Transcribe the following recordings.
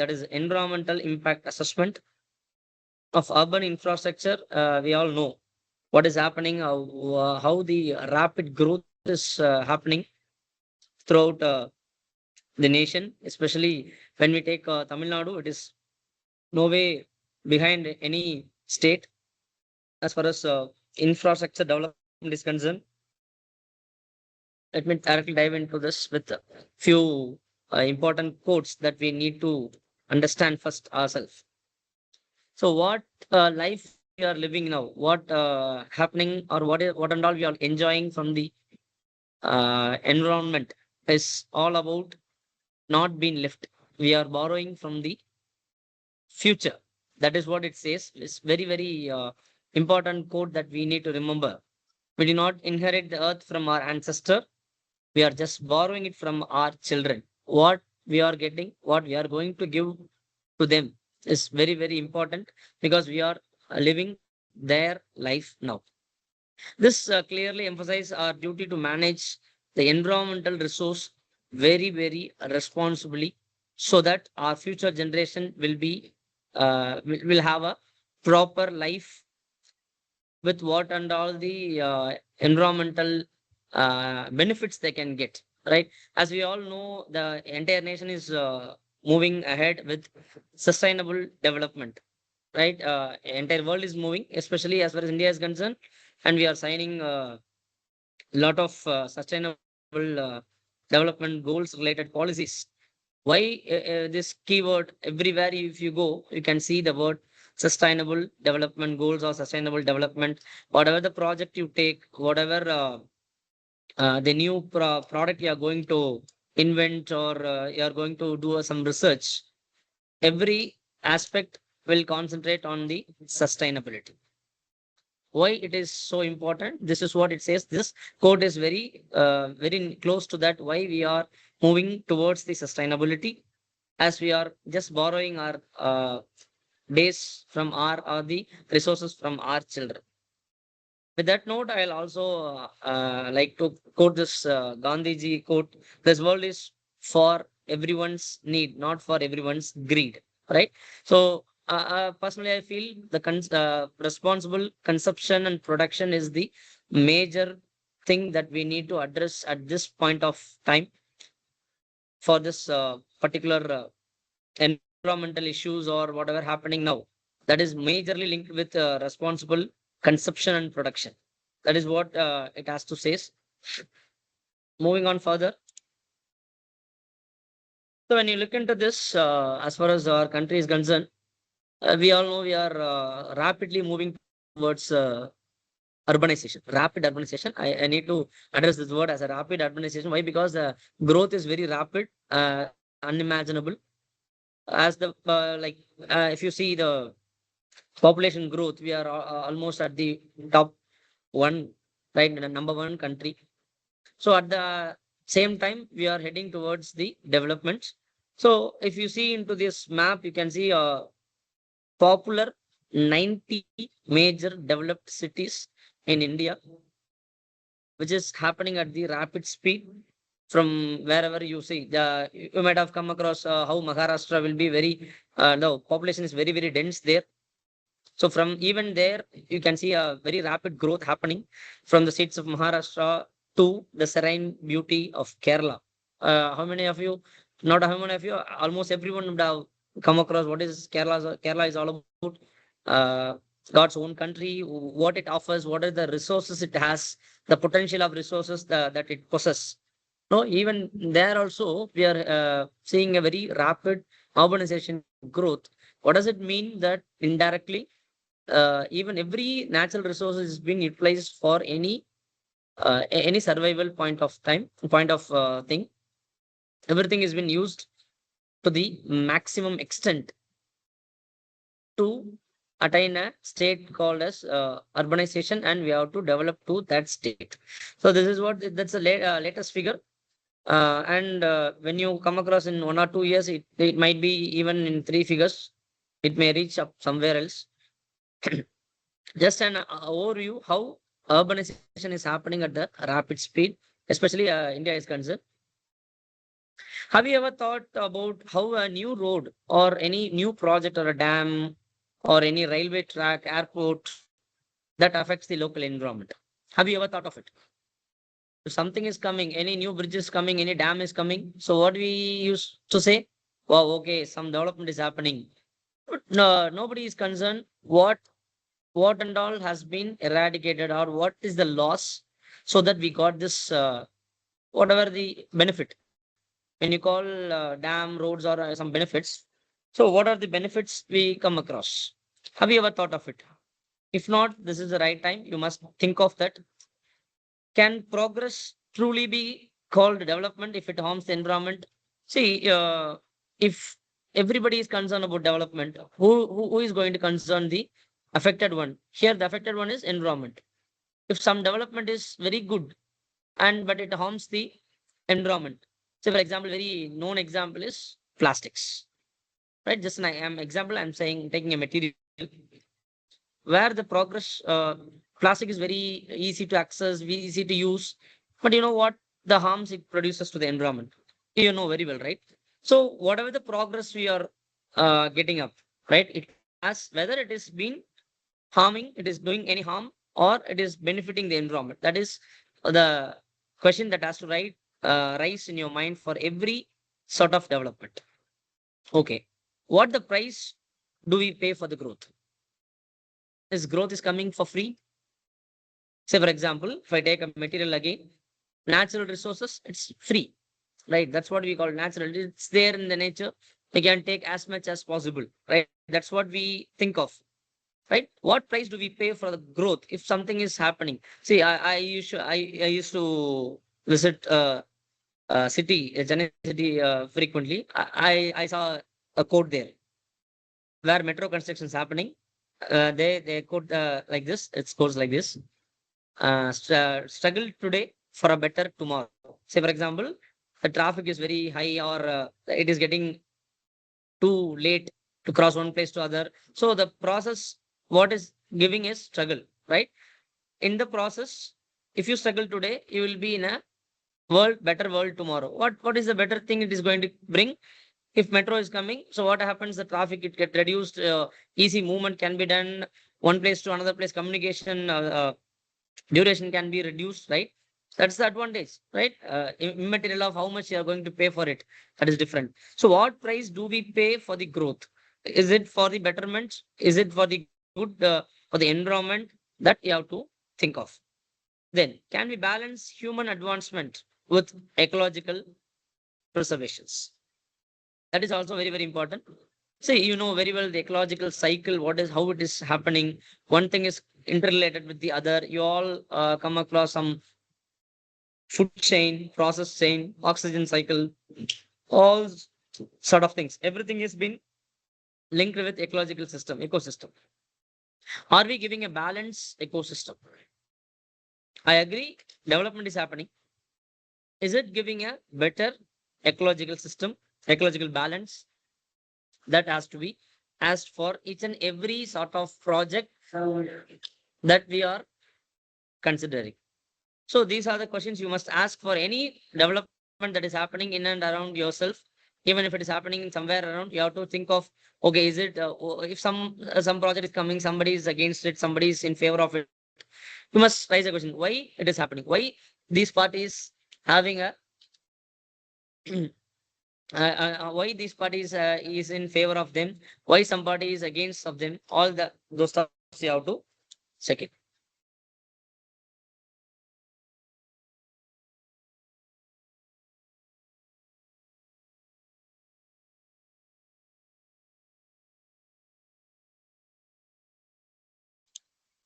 that is environmental impact assessment of urban infrastructure. We all know what is happening, how the rapid growth is happening throughout the nation, especially when we take Tamil Nadu. It is no way behind any state as far as infrastructure development is concerned. Let me directly dive into this with a few important quotes that we need to understand first ourselves. So, what life we are living now, what happening or what and all we are enjoying from the environment is all about not being left. We are borrowing from the future. That is what it says. It's very important quote that we need to remember. We do not inherit the earth from our ancestor. We are just borrowing it from our children. What we are getting, what we are going to give to them is very important because we are living their life now. This clearly emphasizes our duty to manage the environmental resource very responsibly so that our future generation will have a proper life with what and all the environmental benefits they can get, right? As we all know, the entire nation is moving ahead with sustainable development, right? Entire world is moving, especially as far as India is concerned, and we are signing a lot of sustainable development goals related policies. Why this keyword everywhere if you go, you can see the word sustainable development goals or sustainable development. Whatever the project you take, whatever the new product you are going to invent or you are going to do some research, every aspect will concentrate on the sustainability. Why it is so important? This is what it says. This quote is very close to that. Why we are moving towards the sustainability, as we are just borrowing our days from our or the resources from our children. With that note, I'll also like to quote this Gandhiji quote: "This world is for everyone's need, not for everyone's greed." Right. So, personally, I feel the responsible consumption and production is the major thing that we need to address at this point of time for this particular environmental issues or whatever happening now. That is majorly linked with responsible consumption and production. That is what it has to say. Moving on further. So when you look into this, as far as our country is concerned, we all know we are rapidly moving towards urbanization, rapid urbanization. I need to address this word as a rapid urbanization. Why? Because the growth is very rapid, unimaginable. As the if you see the population growth, we are almost at the top one, right? The number one country. So at the same time, we are heading towards the development. So if you see into this map, you can see popular 90 major developed cities in India, which is happening at the rapid speed from wherever you see. You might have come across how Maharashtra will be no, population is very dense there. So from even there, you can see a very rapid growth happening from the states of Maharashtra to the serene beauty of Kerala. How many of you, not how many of you, almost everyone would have come across what is Kerala. Kerala is all about God's own country, what it offers, what are the resources it has, the potential of resources that it possesses. No, even there also we are seeing a very rapid urbanization growth. What does it mean? That indirectly, even every natural resource is being utilized for any survival point of thing. Everything has been used to the maximum extent to attain a state called as urbanization, and we have to develop to that state. So this is what that's the latest figure. And when you come across in 1 or 2 years, it might be even in three figures. It may reach up somewhere else. Just an overview how urbanization is happening at the rapid speed, especially India is concerned. Have you ever thought about how a new road or any new project or a dam or any railway track, airport that affects the local environment? Have you ever thought of it? If something is coming, any new bridge is coming, any dam is coming. So what we used to say, wow, okay, some development is happening. But no, nobody is concerned what and all has been eradicated or what is the loss so that we got this whatever the benefit. When you call dam, roads or some benefits, so what are the benefits we come across? Have you ever thought of it? If not, this is the right time. You must think of that. Can progress truly be called development if it harms the environment? See, if everybody is concerned about development, who is going to concern the affected one? Here, the affected one is environment. If some development is very good and but it harms the environment. So, for example, very known example is plastics, right? Just an example. I'm saying taking a material where the progress plastic is very easy to access, very easy to use, but you know what the harms it produces to the environment. You know very well, right? So whatever the progress we are getting up, right? It has whether it is being harming, it is doing any harm, or it is benefiting the environment. That is the question that has to rise in your mind for every sort of development. Okay, what the price do we pay for the growth? Is growth is coming for free? Say, for example, if I take a material again, natural resources, it's free, right? That's what we call natural. It's there in the nature. We can take as much as possible, right? That's what we think of, right? What price do we pay for the growth if something is happening? See, I used to visit city, Chennai city frequently. I saw a quote there where metro construction is happening. They quote like this. It goes like this: struggle today for a better tomorrow. Say, for example, the traffic is very high or it is getting too late to cross one place to other. So the process, what is giving is struggle, right? In the process, if you struggle today, you will be in a better world tomorrow. What is the better thing it is going to bring? If metro is coming, so what happens? The traffic it get reduced, easy movement can be done, one place to another place, communication duration can be reduced, right? That's the advantage, right? Immaterial of how much you are going to pay for it, that is different. So what price do we pay for the growth? Is it for the betterment? Is it for the good, for the environment? That you have to think of. Then can we balance human advancement with ecological preservations? That is also very important. See, you know very well the ecological cycle, what is how it is happening. One thing is interrelated with the other. You all come across some food chain, process chain, oxygen cycle, all sort of things. Everything has been linked with ecological system, ecosystem. Are we giving a balanced ecosystem? I agree, development is happening. Is it giving a better ecological system, ecological balance? That has to be asked for each and every sort of project that we are considering. So these are the questions you must ask for any development that is happening in and around yourself. Even if it is happening somewhere around, you have to think of, okay, is it if some project is coming, somebody is against it, somebody is in favor of it. You must raise a question: why it is happening? Why these parties having a why these parties is in favor of them? Why some party is against of them? All the those stuff you have to check it.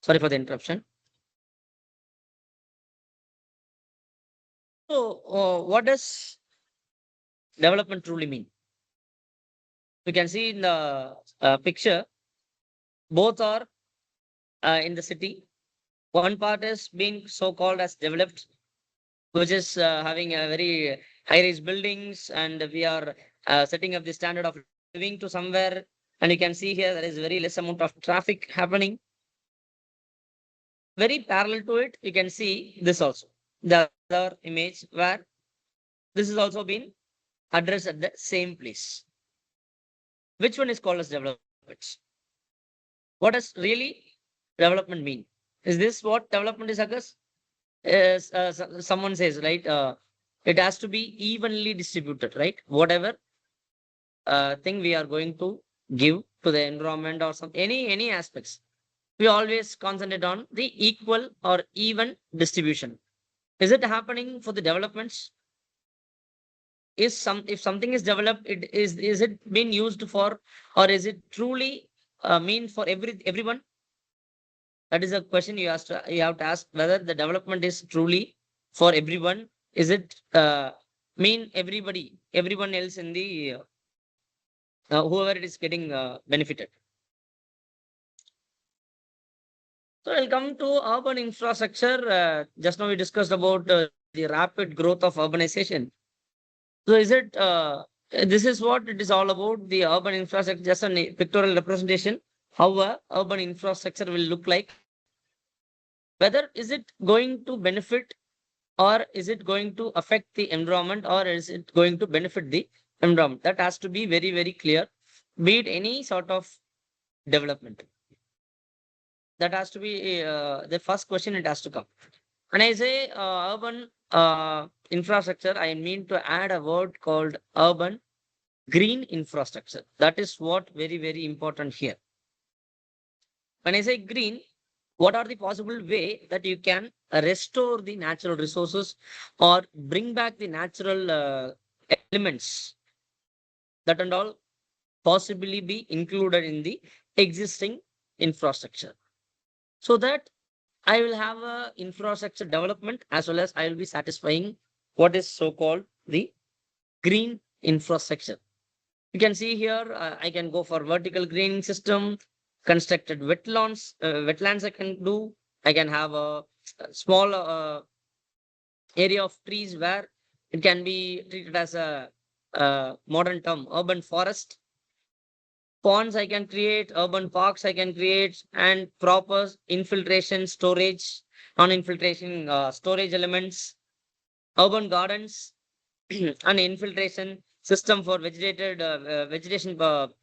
Sorry for the interruption. So, what does development truly mean? You can see in the picture, both are in the city. One part is being so called as developed, which is having a very high-rise buildings, and we are setting up the standard of living to somewhere. And you can see here there is very less amount of traffic happening. Very parallel to it, you can see this also. The other image where this is also been addressed at the same place. Which one is called as development? What does really development mean? Is this what development is, occurs? Someone says, right? It has to be evenly distributed, right? Whatever thing we are going to give to the environment or any aspects, we always concentrate on the equal or even distribution. Is it happening for the developments? If something is developed, is it being used for, or is it truly mean for everyone? That is a question you have to ask, whether the development is truly for everyone. Is it mean everyone else in the whoever it is getting benefited? So I'll come to urban infrastructure. Just now we discussed about the rapid growth of urbanization. So is it this is what it is all about, the urban infrastructure, just a pictorial representation how a urban infrastructure will look like. Whether is it going to benefit, or is it going to affect the environment, or is it going to benefit the environment? That has to be very, very clear, be it any sort of development. That has to be the first question it has to come. When I say urban infrastructure, I mean to add a word called urban green infrastructure. That is what very, very important here. When I say green, what are the possible way that you can restore the natural resources or bring back the natural elements that and all possibly be included in the existing infrastructure, so that I will have a infrastructure development as well as I will be satisfying what is so called the green infrastructure. You can see here, I can go for vertical greening system, constructed wetlands I can do. I can have a small area of trees where it can be treated as a modern term, urban forest. Ponds I can create, urban parks I can create, and proper infiltration, storage, non-infiltration storage elements, urban gardens, and infiltration system for vegetation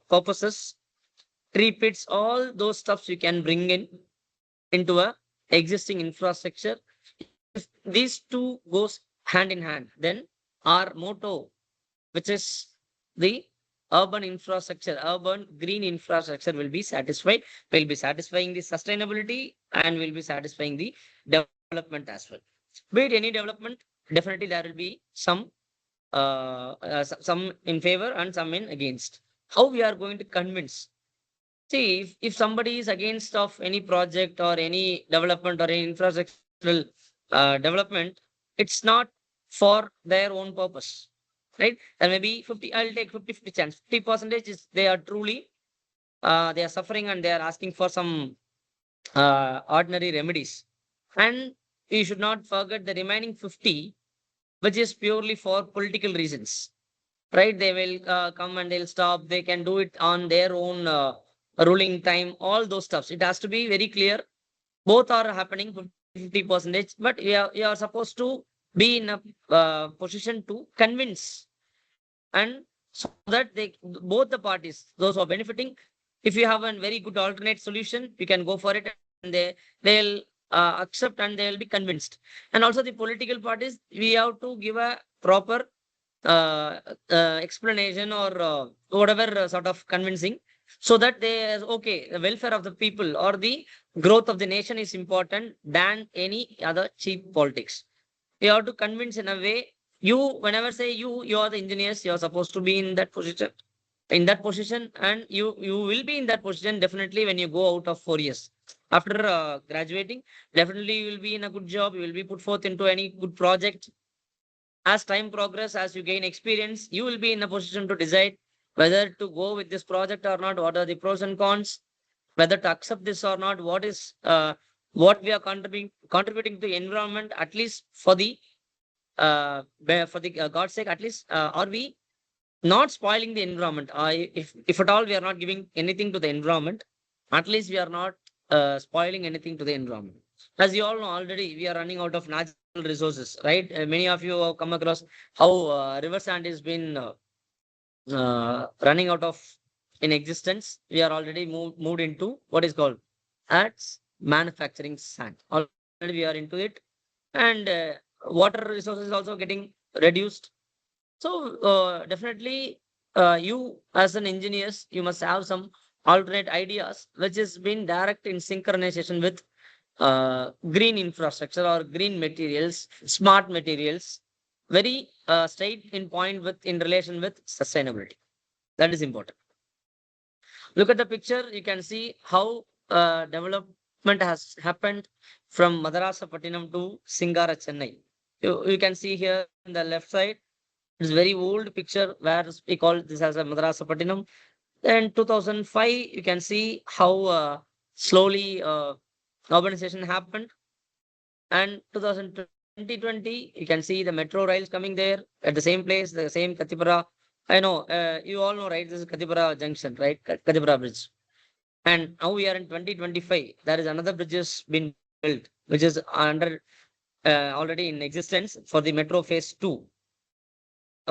purposes, tree pits, all those stuffs you can bring into a existing infrastructure. If these two goes hand in hand, then our motto, which is the urban infrastructure, urban green infrastructure, will be satisfied. Will be satisfying the sustainability and will be satisfying the development as well. Be it any development, definitely there will be some some in favor and some in against. How we are going to convince? See, if somebody is against of any project or any development or any infrastructural development, it's not for their own purpose, right? There may be 50, I'll take 50-50 chance. 50% is they are truly, they are suffering and they are asking for some ordinary remedies. And we should not forget the remaining 50, which is purely for political reasons, right? They will come and they'll stop. They can do it on their own ruling time, all those stuffs. It has to be very clear. Both are happening 50%, but you are supposed to be in a position to convince, and so that they both the parties, those who are benefiting, if you have a very good alternate solution, you can go for it, and they'll accept and they'll be convinced. And also the political parties, we have to give a proper explanation or whatever sort of convincing, so that they okay, the welfare of the people or the growth of the nation is important than any other cheap politics. You have to convince in a way. You whenever say you are the engineers, you are supposed to be in that position, and you will be in that position definitely when you go out of 4 years after graduating. Definitely you will be in a good job, you will be put forth into any good project. As time progress, as you gain experience, you will be in a position to decide whether to go with this project or not, what are the pros and cons, whether to accept this or not, what is what we are contributing to the environment, at least for the God's sake, at least are we not spoiling the environment? If at all we are not giving anything to the environment, at least we are not spoiling anything to the environment. As you all know already, we are running out of natural resources, right? Many of you have come across how river sand has been running out of in existence. We are already moved into what is called as manufacturing sand. Already we are into it, and water resources also getting reduced. So definitely, you as an engineers, you must have some alternate ideas, which has been direct in synchronization with green infrastructure or green materials, smart materials, very straight in point with in relation with sustainability. That is important. Look at the picture. You can see how development has happened from Madarasapattinam to Singara, Chennai. You can see here on the left side, it's very old picture where we call this as a Madarasapattinam. Then 2005, you can see how slowly urbanization happened. And 2020, you can see the metro rails coming there at the same place, the same Katipura. I know, you all know, right? This is Katipura Junction, right? Katipura Bridge. And now we are in 2025. There is another bridge has been built, which is under already in existence for the metro phase 2.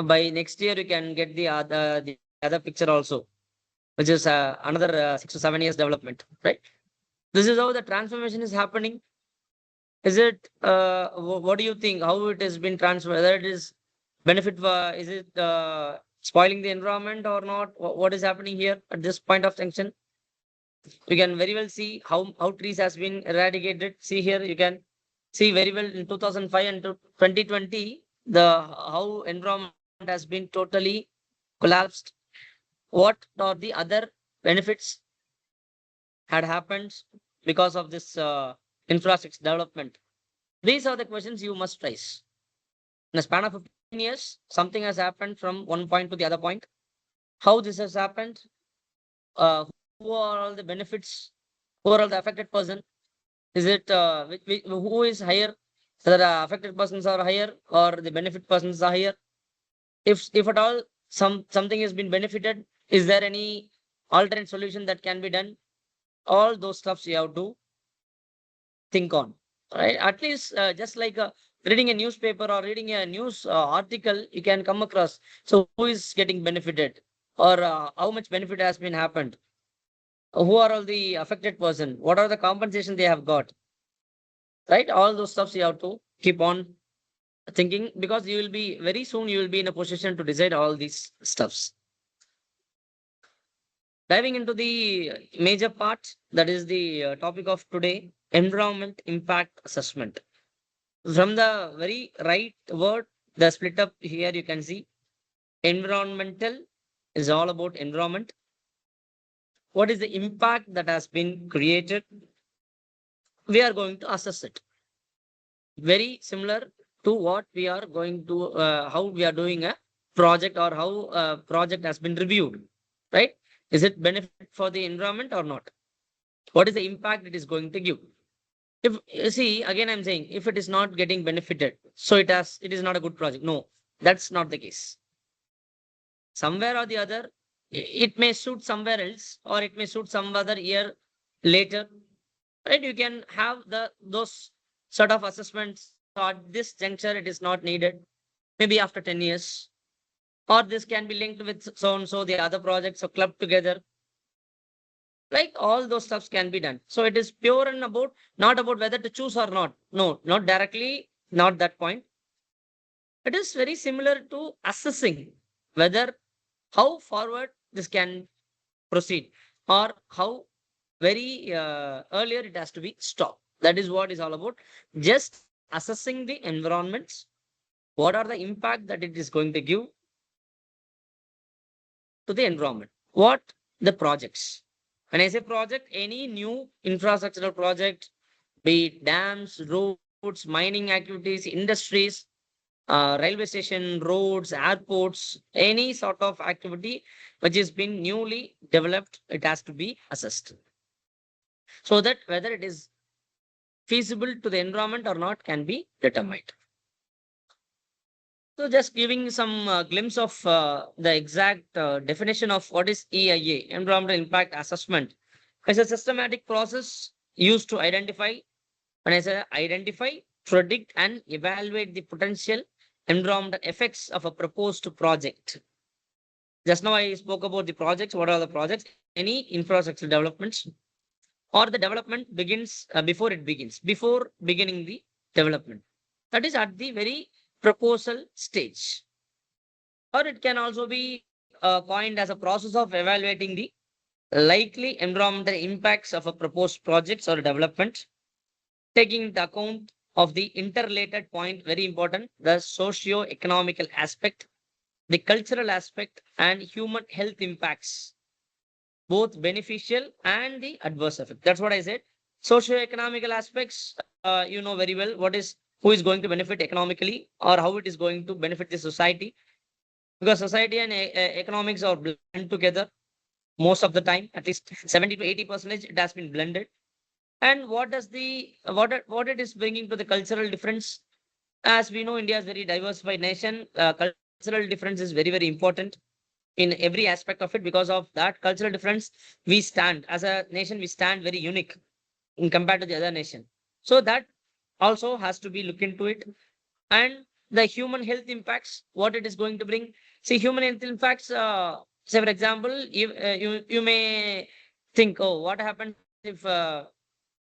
By next year, you can get the other picture also, which is another 6 to 7 years development, right? This is how the transformation is happening. Is it, what do you think? How it has been transferred? Whether it is benefit, is it spoiling the environment or not? What is happening here at this point of junction? You can very well see how trees has been eradicated. See here, you can see very well in 2005 and to 2020, the how environment has been totally collapsed. What are the other benefits had happened because of this infrastructure development? These are the questions you must raise. In a span of 15 years, something has happened from one point to the other point. How this has happened? Who are all the benefits? Who are all the affected person? Is it who is higher? Whether the affected persons are higher or the benefit persons are higher? If at all something has been benefited, is there any alternate solution that can be done? All those stuffs you have to think on, right? At least just like reading a newspaper or reading a news article, you can come across. So who is getting benefited, or how much benefit has been happened? Who are all the affected person? What are the compensation they have got? Right? All those stuffs you have to keep on thinking, because you will be very soon you will be in a position to decide all these stuffs. Diving into the major part, that is the topic of today, environment impact assessment. From the very right word, the split up here you can see environmental is all about environment. What is the impact that has been created? We are going to assess it. Very similar to what we are going to, how we are doing a project or how a project has been reviewed, right? Is it benefit for the environment or not? What is the impact it is going to give? If you see, again, I'm saying if it is not getting benefited, so it is not a good project. No, that's not the case. Somewhere or the other, it may suit somewhere else, or it may suit some other year later, right? You can have those sort of assessments. So at this juncture, it is not needed. Maybe after 10 years, or this can be linked with so and so the other projects or clubbed together. Like all those stuffs can be done. So it is pure and about not about whether to choose or not. No, not directly, not that point. It is very similar to assessing whether how forward this can proceed, or how very earlier it has to be stopped. That is what is all about. Just assessing the environments. What are the impact that it is going to give to the environment? What the projects? When I say project, any new infrastructural project, be it dams, roads, mining activities, industries, railway station, roads, airports, any sort of activity which has been newly developed, it has to be assessed. So that whether it is feasible to the environment or not can be determined. So just giving some glimpse of the exact definition of what is EIA, Environmental Impact Assessment. It's a systematic process used to identify, when I say identify, predict and evaluate the potential environmental effects of a proposed project. Just now I spoke about the projects. What are the projects? Any infrastructure developments or the development begins before beginning the development. That is at the very proposal stage. Or it can also be coined as a process of evaluating the likely environmental impacts of a proposed projects or development, taking into account of the interrelated point, very important, the socio-economical aspect, the cultural aspect, and human health impacts, both beneficial and the adverse effect. That's what I said. Socio-economical aspects, you know very well what is who is going to benefit economically or how it is going to benefit the society, because society and economics are blended together most of the time, at least 70 to 80% it has been blended. And what does the what it is bringing to the cultural difference? As we know, India is very diversified nation. Cultural difference is very important in every aspect of it. Because of that cultural difference, we stand as a nation, we stand very unique in compared to the other nation. So that also has to be looked into it. And the human health impacts, what it is going to bring. See, human health impacts, say for example, you may think, oh, what happens if a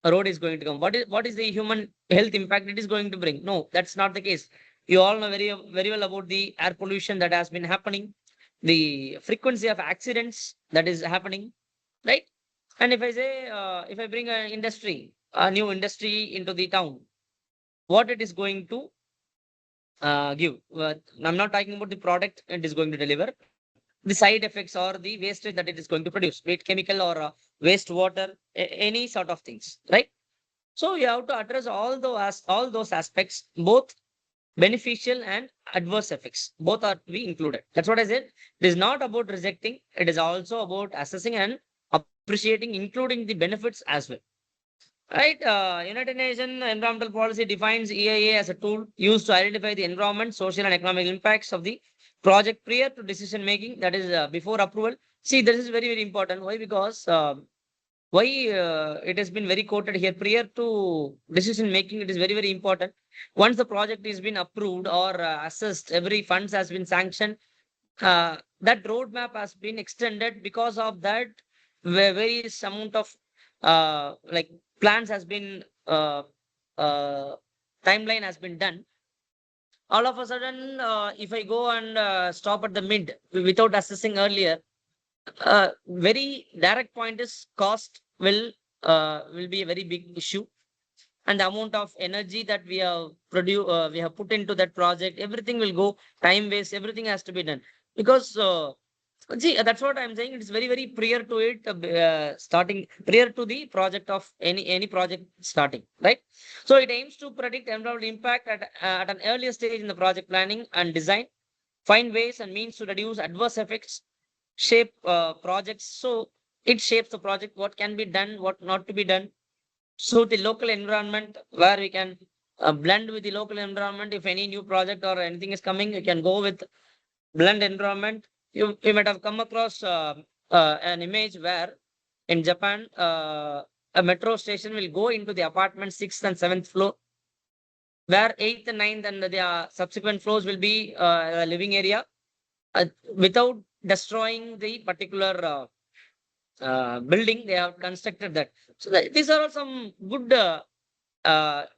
road is going to come? What is the human health impact it is going to bring? No, that's not the case. You all know very well about the air pollution that has been happening, the frequency of accidents that is happening, right? And if I say, if I bring a new industry into the town, what it is going to give? I'm not talking about the product it is going to deliver, the side effects or the wastage that it is going to produce, be it chemical or wastewater, any sort of things, right? So you have to address all those aspects, both beneficial and adverse effects. Both are to be included. That's what I said. It is not about rejecting. It is also about assessing and appreciating, including the benefits as well. Right? United Nations Environmental Policy defines EIA as a tool used to identify the environment, social, and economic impacts of the project prior to decision making. That is before approval. See, this is very important. Why? Because why it has been very quoted here, prior to decision making, it is very important. Once the project has been approved or assessed, every funds has been sanctioned, that roadmap has been extended. Because of that, various amount of like plans has been uh, timeline has been done. All of a sudden, if I go and stop at the mid without assessing earlier, very direct point is cost will be a very big issue, and the amount of energy that we have put into that project, everything will go, time waste, everything has to be done. Because see, that's what I'm saying. It's very prior to it, starting prior to the project of any project starting, right? So it aims to predict environmental impact at an earlier stage in the project planning and design, find ways and means to reduce adverse effects, shape projects. So it shapes the project, what can be done, what not to be done. So the local environment, where we can blend with the local environment. If any new project or anything is coming, you can go with blend environment. You might have come across an image where in Japan, a metro station will go into the apartment 6th and 7th floor, where 8th and 9th and the subsequent floors will be a living area, without destroying the particular building. They have constructed that. So these are all some good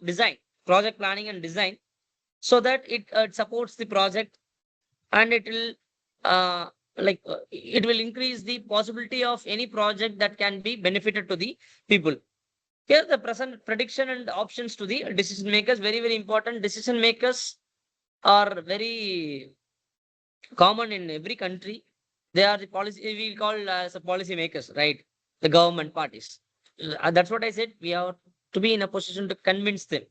design, project planning and design, so that it supports the project, and it will it will increase the possibility of any project that can be benefited to the people. Here the present prediction and options to the decision makers, very important. Decision makers are very common in every country. They are the policy, we call as a policy makers, right? The government parties. That's what I said. We have to be in a position to convince them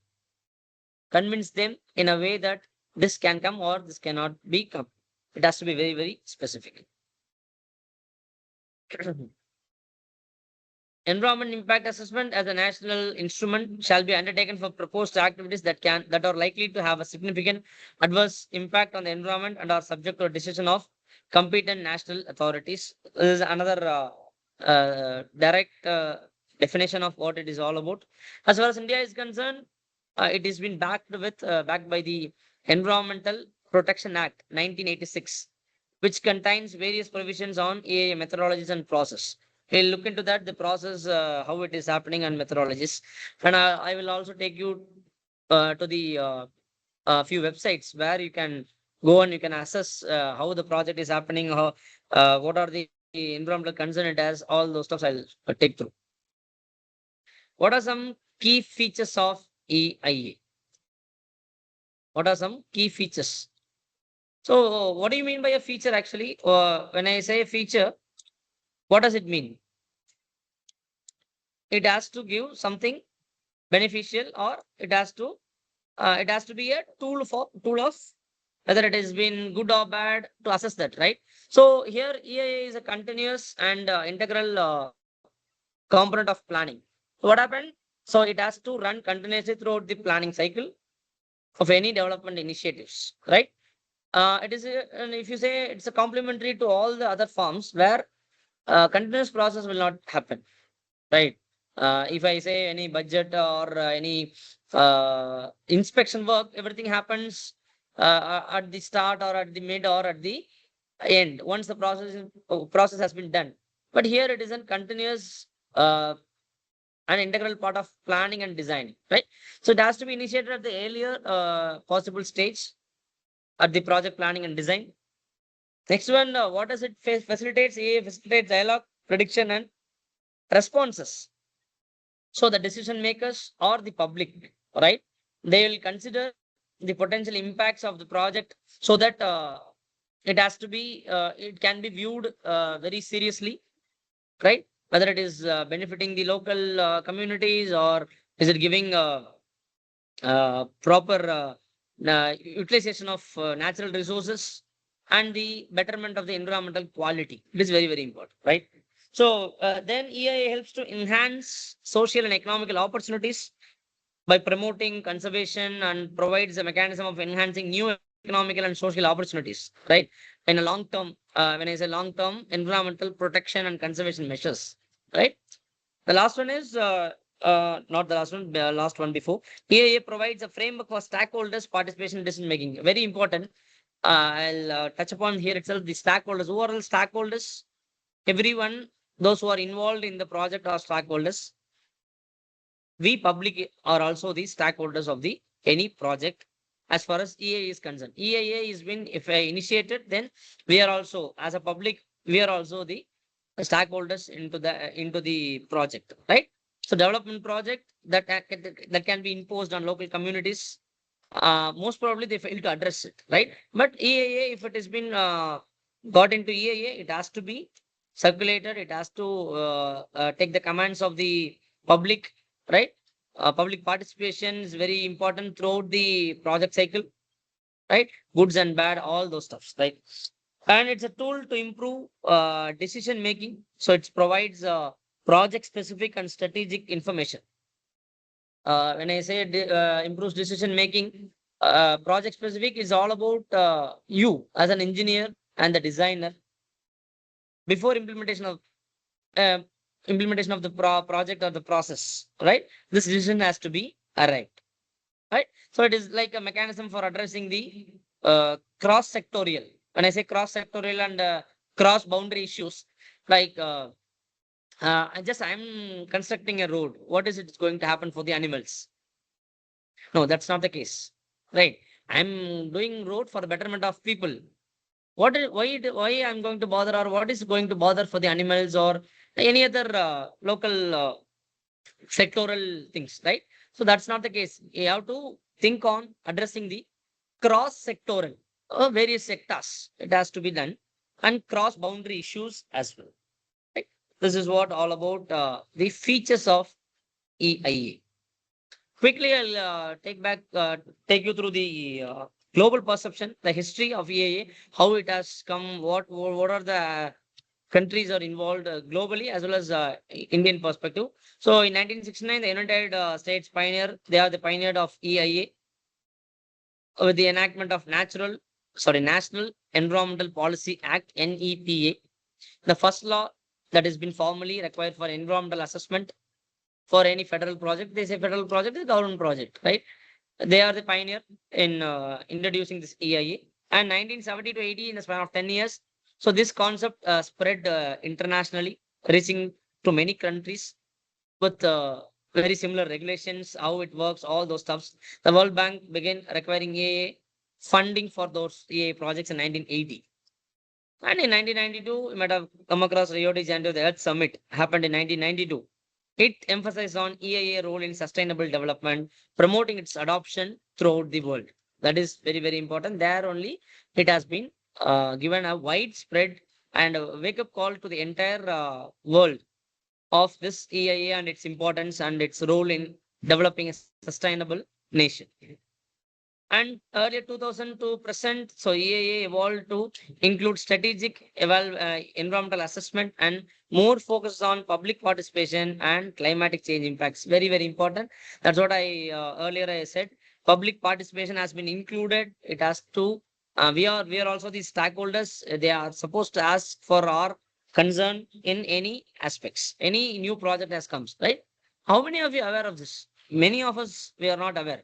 in a way that this can come or this cannot be come. It has to be very specific. Environment impact assessment as a national instrument shall be undertaken for proposed activities that are likely to have a significant adverse impact on the environment and are subject to a decision of competent national authorities. This is another direct definition of what it is all about. As far as India is concerned, it has been backed by the Environmental Protection Act 1986, which contains various provisions on EIA methodologies and process. We'll look into that, the process, how it is happening and methodologies. And I will also take you to the few websites where you can go and you can assess how the project is happening, how, what are the environmental concern it has, all those stuff I'll take through. What are some key features of EIA? What are some key features? So, what do you mean by a feature actually? When I say feature, what does it mean? It has to give something beneficial, or it has to be a tool of whether it has been good or bad to assess that, right? So here EIA is a continuous and integral component of planning. So what happened? So it has to run continuously throughout the planning cycle of any development initiatives, right? And if you say it's a complementary to all the other forms where continuous process will not happen, right? If I say any budget or any inspection work, everything happens at the start or at the mid or at the end once the process has been done. But here it is a continuous an integral part of planning and designing, right? So it has to be initiated at the earlier possible stage at the project planning and design. Next one, what does it facilitates? EA facilitates dialogue, prediction, and responses. So the decision makers or the public, right? They will consider the potential impacts of the project so that it can be viewed very seriously, right? Whether it is benefiting the local communities, or is it giving proper utilization of natural resources and the betterment of the environmental quality. It is very, very important, right? So then EIA helps to enhance social and economical opportunities by promoting conservation and provides a mechanism of enhancing new economical and social opportunities, right? In a long term, when I say long term, environmental protection and conservation measures, right? The last one is not the last one, the last one before. EIA provides a framework for stakeholders' participation in decision making. Very important. I'll touch upon here itself the stakeholders. Who are all stakeholders? Everyone, those who are involved in the project are stakeholders. We public are also the stakeholders of the any project as far as EIA is concerned. EIA is been if initiated, then we are also as a public, we are also the stakeholders into the project, right? So development project that can be imposed on local communities. Most probably they fail to address it, right? But EIA, if it has been got into EIA, it has to be circulated. It has to take the commands of the public, right? Public participation is very important throughout the project cycle, right? Goods and bad, all those stuffs, right? And it's a tool to improve decision making. So it provides project specific and strategic information. When I say improves decision making, project specific is all about you as an engineer and the designer before uh, implementation of the project or the process, right? This decision has to be arrived, right? So it is like a mechanism for addressing the cross sectorial. When I say cross sectorial and cross boundary issues, like I'm constructing a road. What is it going to happen for the animals? No, that's not the case, right? I'm doing road for the betterment of people. Why I'm going to bother, or what is going to bother for the animals or any other local sectoral things, right? So that's not the case. You have to think on addressing the cross sectoral various sectors. It has to be done, and cross boundary issues as well. Right? This is what all about the features of EIA. Quickly, I'll take you through the global perception, the history of EIA, how it has come, what are the countries are involved globally as well as Indian perspective. So in 1969, the United States they are the pioneer of EIA with the enactment of National Environmental Policy Act, NEPA, the first law that has been formally required for environmental assessment for any federal project. They say federal project is government project, right? They are the pioneer in introducing this EIA. And 1970 to 80, in the span of 10 years, so this concept spread internationally, reaching to many countries with very similar regulations, how it works, all those stuffs. The World Bank began requiring EIA funding for those EIA projects in 1980. And in 1992, you might have come across Rio de Janeiro, the Earth Summit happened in 1992. It emphasized on EIA role in sustainable development, promoting its adoption throughout the world. That is very, very important. There only it has been given a widespread and a wake-up call to the entire world of this EIA and its importance and its role in developing a sustainable nation. And earlier 2000 to present, so EIA evolved to include strategic environmental assessment and more focus on public participation and climatic change impacts. Very, very important. That's what I earlier I said. Public participation has been included. It has to. We are also the stakeholders. They are supposed to ask for our concern in any aspects. Any new project has comes, right? How many of you are aware of this? Many of us we are not aware,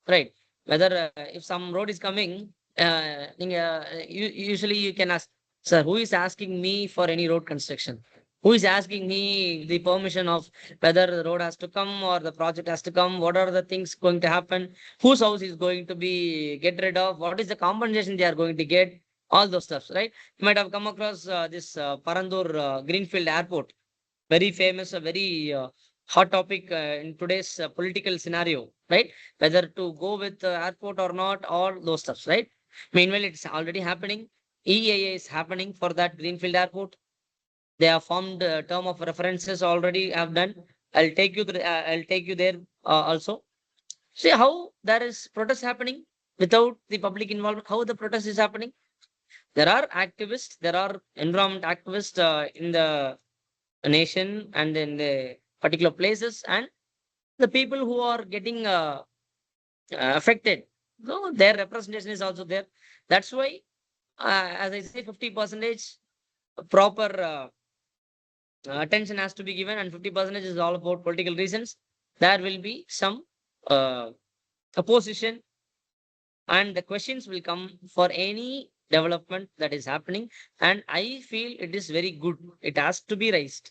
right? Whether if some road is coming, usually you can ask, sir, who is asking me for any road construction? Who is asking me the permission of whether the road has to come or the project has to come? What are the things going to happen? Whose house is going to be get rid of? What is the compensation they are going to get? All those stuffs, right? You might have come across this Parandur Greenfield Airport, very famous, a very hot topic in today's political scenario, right? Whether to go with the airport or not, all those stuffs, right? Meanwhile, it's already happening. EIA is happening for that Greenfield Airport. They have formed a term of references already have done. I'll take you there also. See how there is protest happening without the public involvement. How the protest is happening? There are activists, there are environment activists in the nation and in the particular places, and the people who are getting affected, so their representation is also there. That's why as I say, 50 percentage proper attention has to be given, and 50 percentage is all about political reasons. There will be some uh, opposition, and the questions will come for any development that is happening. And I feel it is very good, it has to be raised,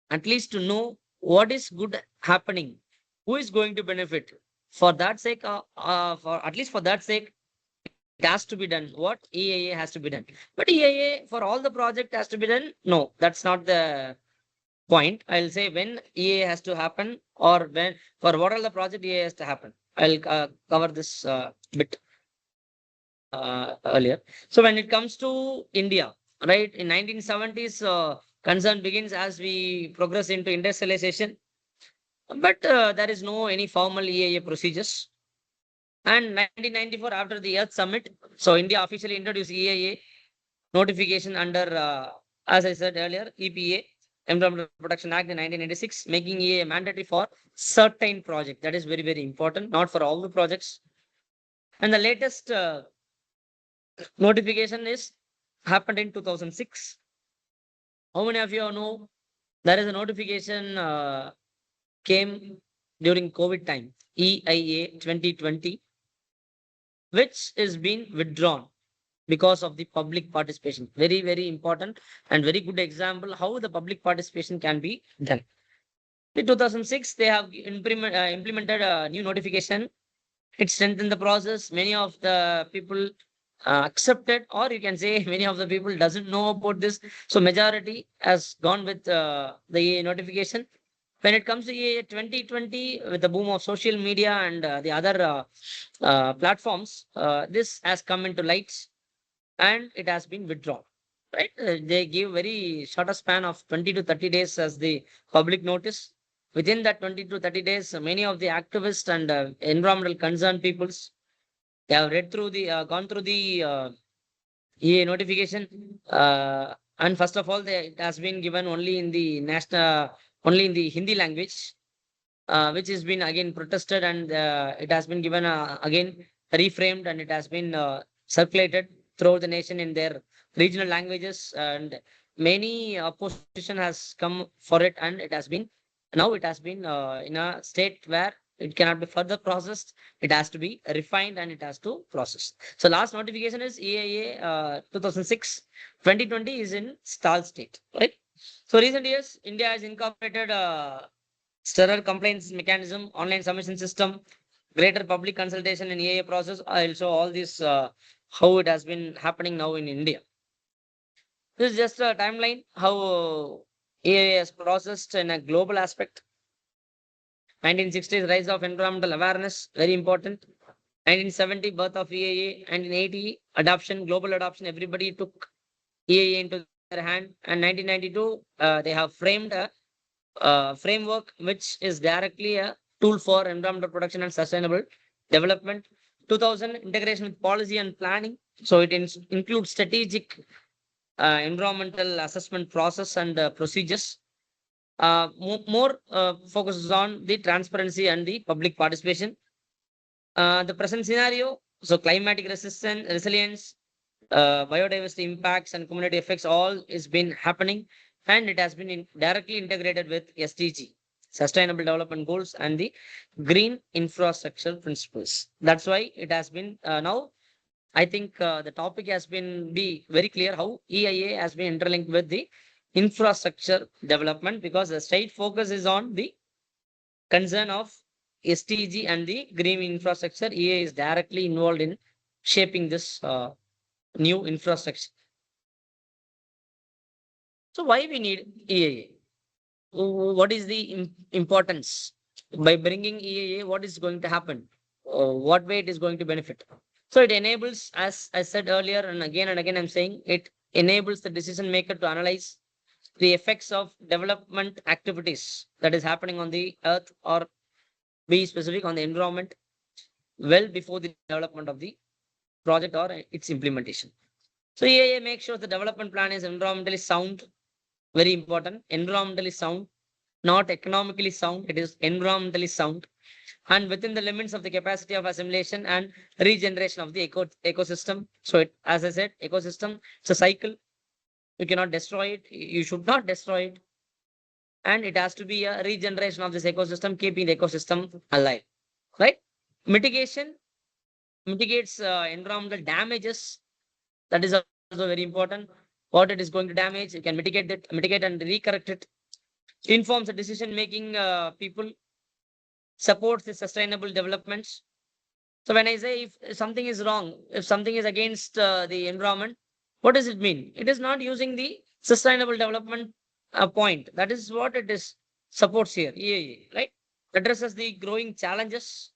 at least to know what is good happening, who is going to benefit. For that sake, for at least for that sake, it has to be done. What EIA has to be done, but EIA for all the project has to be done. No, that's not the point. I'll say when EIA has to happen, or when for what all the project EIA has to happen. I'll cover this bit earlier. So when it comes to India, right, in 1970s, concern begins as we progress into industrialization, but there is no any formal EIA procedures. And 1994, after the Earth Summit, so India officially introduced EIA notification under, as I said earlier, EPA, Environmental Protection Act in 1996, making EIA mandatory for certain projects. That is very, very important, not for all the projects. And the latest notification is happened in 2006. How many of you know there is a notification came during COVID time, EIA 2020, which is being withdrawn because of the public participation. Very, very important and very good example how the public participation can be done. In 2006, they have implemented a new notification. It strengthened the process. Many of the people accepted, or you can say many of the people doesn't know about this. So majority has gone with the EIA notification. When it comes to EIA 2020, with the boom of social media and the other platforms, this has come into light and it has been withdrawn. Right? They give very shorter span of 20 to 30 days as the public notice. Within that 20 to 30 days, many of the activists and environmental concerned peoples, they have read through the gone through the EA notification, and first of all, it has been given only in the national, only in the Hindi language, which has been again protested, and it has been given again reframed, and it has been circulated throughout the nation in their regional languages, and many opposition has come for it, and it has been now it has been in a state where It cannot be further processed. It has to be refined and it has to process. So last notification is EIA 2006. 2020 is in stall state, right? So recent years, India has incorporated sterile complaints mechanism, online submission system, greater public consultation in EIA process. I'll show all this how it has been happening now in India. This is just a timeline how EIA is processed in a global aspect. 1960s rise of environmental awareness, very important. 1970 birth of EIA. 1980 adoption, global adoption. Everybody took EIA into their hand. And 1992 they have framed a framework which is directly a tool for environmental protection and sustainable development. 2000 integration with policy and planning. So it includes strategic environmental assessment process and procedures. More focuses on the transparency and the public participation. The present scenario, so climatic resilience, biodiversity impacts and community effects, all is been happening, and it has been directly integrated with SDG, Sustainable Development Goals, and the Green Infrastructure Principles. That's why it has been now. I think the topic has been be very clear how EIA has been interlinked with the infrastructure development, because the state focus is on the concern of SDG and the green infrastructure. EIA is directly involved in shaping this new infrastructure. So why we need EIA? What is the importance? By bringing EIA, what is going to happen? What way it is going to benefit? So it enables, as I said earlier, and again I'm saying, it enables the decision maker to analyze the effects of development activities that is happening on the earth, or be specific on the environment, well before the development of the project or its implementation. So EIA makes sure the development plan is environmentally sound, very important, environmentally sound, not economically sound, it is environmentally sound, and within the limits of the capacity of assimilation and regeneration of the ecosystem. So it, as I said, ecosystem, it's a cycle. You cannot destroy it. You should not destroy it. And it has to be a regeneration of this ecosystem, keeping the ecosystem alive, right? Mitigation mitigates environmental damages. That is also very important. What it is going to damage, you can mitigate and recorrect it. Informs the decision making people, supports the sustainable developments. So when I say if something is wrong, if something is against the environment, what does it mean? It is not using the sustainable development point. That is what it is supports here, EIA, right? Addresses the growing challenges.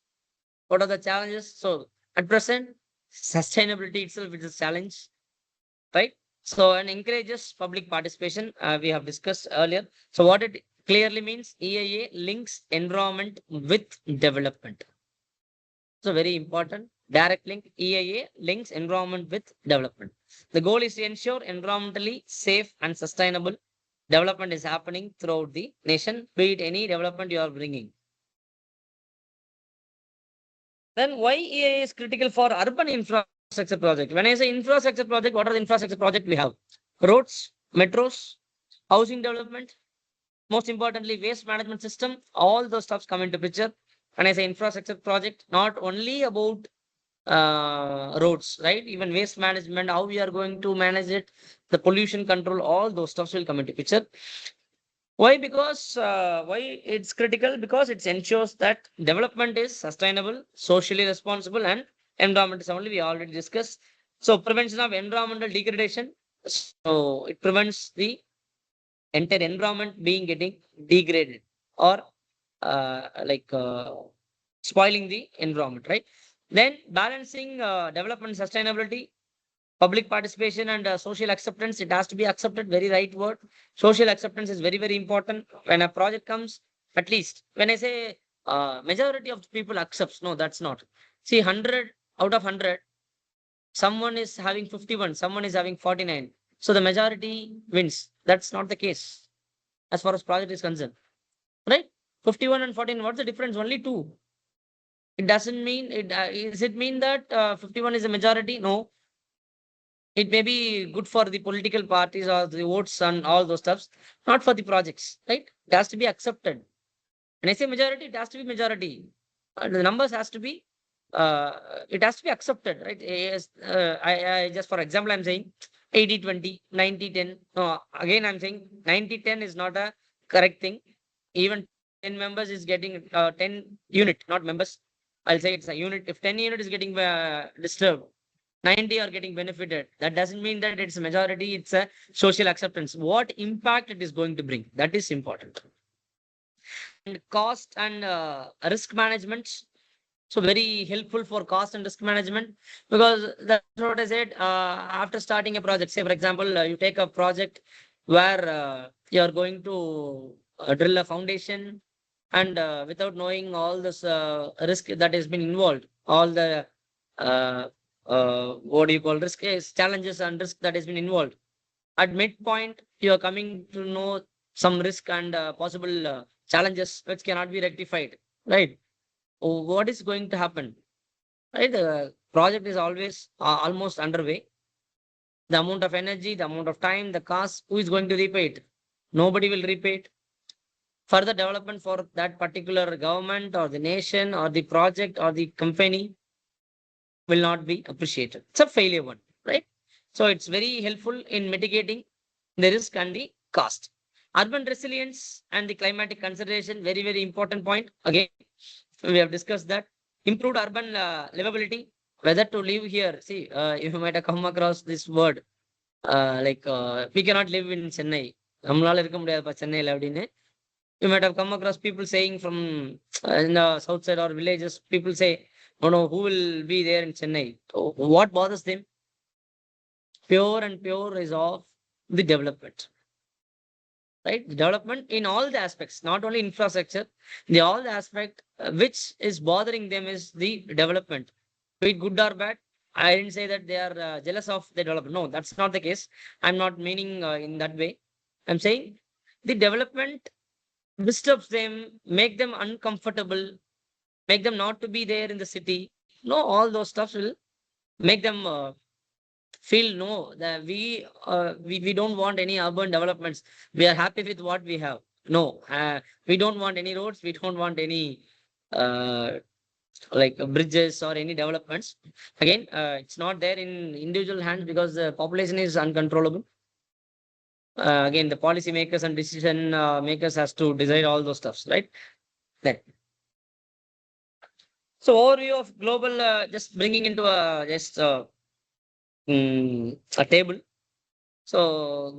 What are the challenges? So at present, sustainability itself is a challenge, right? So and encourages public participation. We have discussed earlier. So what it clearly means, EIA links environment with development. So very important. Direct link, EIA links environment with development. The goal is to ensure environmentally safe and sustainable development is happening throughout the nation, be it any development you are bringing. Then why EIA is critical for urban infrastructure project? When I say infrastructure project, what are the infrastructure project we have? Roads, metros, housing development, most importantly, waste management system, all those stuffs come into picture. When I say infrastructure project, not only about roads, right? Even waste management, how we are going to manage it, the pollution control, all those stuffs will come into picture. Why? Because why it's critical? Because it ensures that development is sustainable, socially responsible, and environmental soundly. We already discussed. So prevention of environmental degradation. So it prevents the entire environment being getting degraded or spoiling the environment, right? Then balancing development sustainability, public participation, and social acceptance. It has to be accepted, very right word. Social acceptance is very, very important. When a project comes, at least when I say majority of the people accepts, no, that's not. See, 100 out of 100, someone is having 51, someone is having 49. So the majority wins. That's not the case as far as project is concerned, right? 51 and 14, what's the difference? Only 2. It doesn't mean it. Does it mean that 51 is a majority? No. It may be good for the political parties or the votes and all those stuffs, not for the projects, right? It has to be accepted. When I say majority, it has to be majority. The numbers has to be, it has to be accepted, right? Yes, I just for example, I'm saying 80-20, 90-10. No, again, I'm saying 90-10 is not a correct thing. Even 10 members is getting 10 unit, not members. I'll say it's a unit. If 10 unit is getting disturbed, 90 are getting benefited. That doesn't mean that it's a majority, it's a social acceptance. What impact it is going to bring? That is important. And cost and risk management. So very helpful for cost and risk management, because that's what I said. After starting a project, say for example, you take a project where you are going to drill a foundation, and without knowing all this risk that has been involved, all the what do you call risk is challenges and risk that has been involved. At midpoint, you are coming to know some risk and possible challenges which cannot be rectified, right? What is going to happen, right? The project is always almost underway. The amount of energy, the amount of time, the cost, who is going to repay it? Nobody will repay it. Further development for that particular government or the nation or the project or the company will not be appreciated. It's a failure one, right? So it's very helpful in mitigating the risk and the cost. Urban resilience and the climatic consideration, very, very important point. Again, we have discussed that. Improved urban livability, whether to live here. See, you might have come across this word, we cannot live in Chennai. நம்மளால இருக்க முடியாதுப்பா சென்னையில் அப்படின்னு. You might have come across people saying from in the south side or villages, people say, oh no, who will be there in Chennai? Oh, what bothers them? Pure and pure is of the development, right? The development in all the aspects, not only infrastructure, the all the aspect which is bothering them is the development, be it good or bad. I didn't say that they are jealous of the development. No, that's not the case. I'm not meaning in that way. I'm saying the development disturbs them, make them uncomfortable, make them not to be there in the city. No, all those stuffs will make them feel no, that we don't want any urban developments. We are happy with what we have. No, we don't want any roads, we don't want any uh, bridges or any developments. Again, it's not there in individual hands because the population is uncontrollable. Again, the policy makers and decision makers has to decide all those stuffs, right? Then, so overview of global, just bringing into a table. So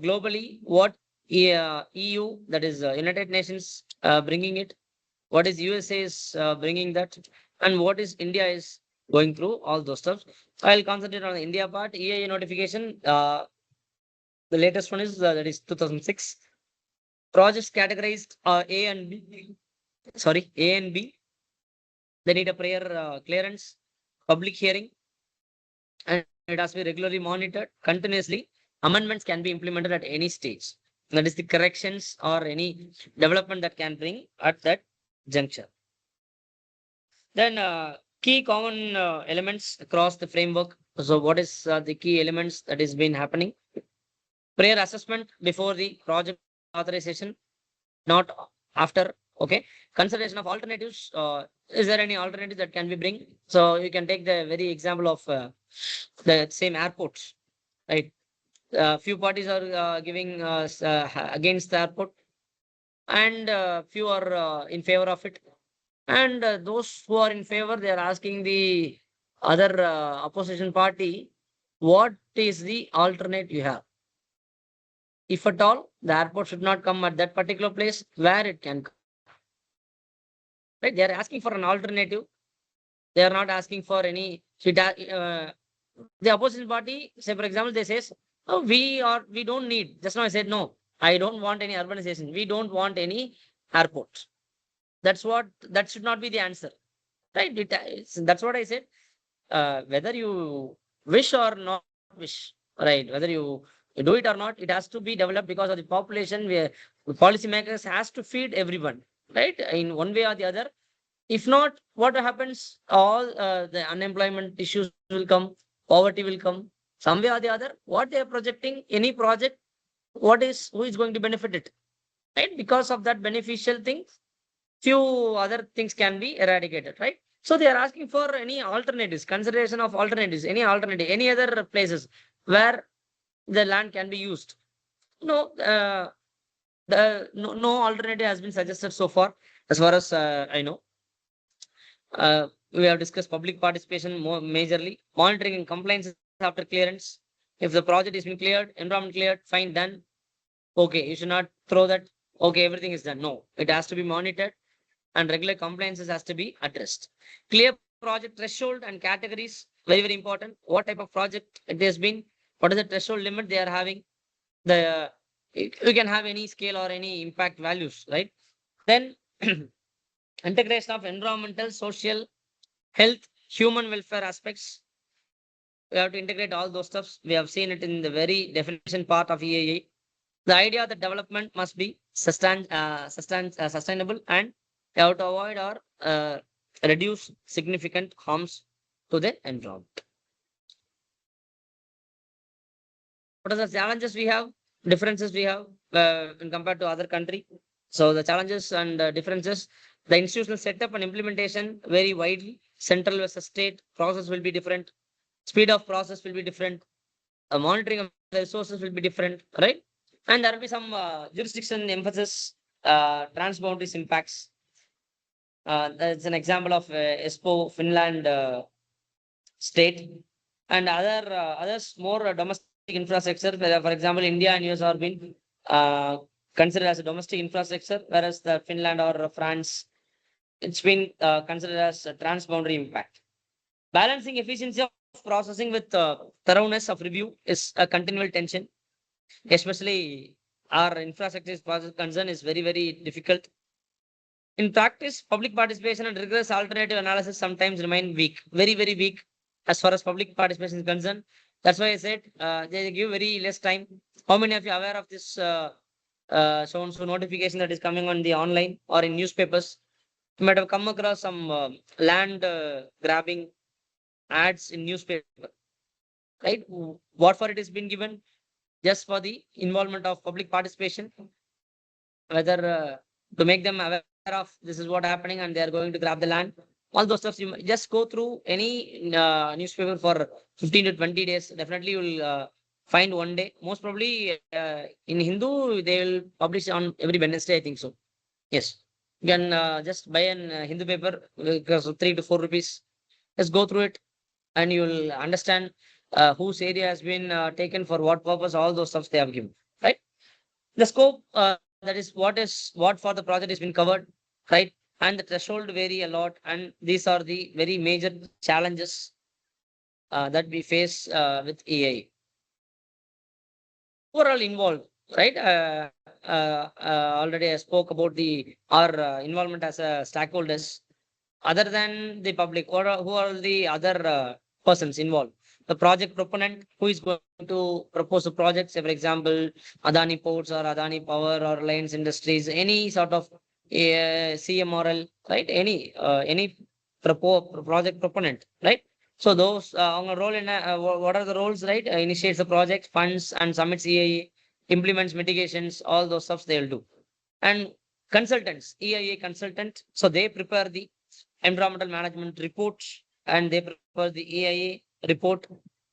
globally, what EU, that is United Nations, bringing it, what is USA is bringing that, and what is India is going through all those stuff. I'll concentrate on the India part. EIA notification. The latest one is that is 2006. Projects categorized A and B. Sorry, A and B. They need a prior clearance, public hearing, and it has to be regularly monitored continuously. Amendments can be implemented at any stage. That is the corrections or any development that can bring at that juncture. Then key common elements across the framework. So what is the key elements that is been happening? Prior assessment before the project authorization, not after. Okay. Consideration of alternatives. Is there any alternative that can be bring? So you can take the very example of the same airports, right? Few parties are giving against the airport, and few are in favor of it. And those who are in favor, they are asking the other opposition party, what is the alternate you have? If at all, the airport should not come at that particular place, where it can come. Right? They are asking for an alternative. They are not asking for any. The opposition party, say for example, they says, oh, we don't need. Just now I said no. I don't want any urbanization. We don't want any airport. That should not be the answer, right? That's what I said. Whether you wish or not wish, right? Whether you do it or not, it has to be developed because of the population. Where the policymakers has to feed everyone, right? In one way or the other. If not, what happens? All the unemployment issues will come, poverty will come. Some way or the other, what they are projecting, any project, who is going to benefit it, right? Because of that beneficial thing, few other things can be eradicated, right? So they are asking for any alternatives, consideration of alternatives, any alternative, any other places where the land can be used. No, no alternative has been suggested so far, as far as I know. We have discussed public participation more majorly, monitoring and compliance after clearance. If the project is been cleared, environment cleared, fine, done. Okay, you should not throw that. Okay, everything is done. No, it has to be monitored and regular compliances has to be addressed. Clear project threshold and categories, very, very important. What type of project it has been, what is the threshold limit they are having. The you can have any scale or any impact values, right? Then integration of environmental, social, health, human welfare aspects. We have to integrate all those stuffs. We have seen it in the very definition part of EIA. The idea that development must be sustainable and you have to avoid or reduce significant harms to the environment. What are the challenges we have? Differences we have when compared to other country. So the challenges and differences, the institutional setup and implementation vary widely. Central versus state process will be different. Speed of process will be different. Monitoring of the resources will be different, right? And there will be some jurisdiction emphasis, transboundaries impacts. That's an example of ESPO Finland state and others more domestic infrastructure. For example, India and US are being considered as a domestic infrastructure, whereas the Finland or France, it's been considered as a transboundary impact. Balancing efficiency of processing with thoroughness of review is a continual tension, especially our infrastructure project concern is very, very difficult. In practice, public participation and rigorous alternative analysis sometimes remain weak, very, very weak as far as public participation is concerned. That's why I said they give very less time. How many of you are aware of this so notification that is coming on the online or in newspapers? You might have come across some land grabbing ads in newspaper, right? What for it has been given? Just for the involvement of public participation, whether to make them aware of this is what happening and they are going to grab the land. All those stuff, you just go through any newspaper for 15 to 20 days. Definitely you will find one day. Most probably in Hindu, they will publish on every Wednesday, I think so. Yes. You can just buy an Hindu paper because of 3 to 4 rupees. Just go through it and you will understand whose area has been taken for what purpose, all those stuffs they have given, right? The scope, that is what for the project has been covered, right? And the threshold vary a lot. And these are the very major challenges that we face with EIA. Overall involved, right? Already I spoke about our involvement as a stakeholders. Other than the public, who are the other persons involved? The project proponent, who is going to propose the projects, for example, Adani Ports or Adani Power or Reliance Industries, any sort of CMRL, right? Any project proponent, right? So those on a role in what are the roles, right? Initiates the project, funds and submits EIA, implements mitigations, all those stuffs they'll do. And consultants, EIA consultant, so they prepare the environmental management report and they prepare the EIA report,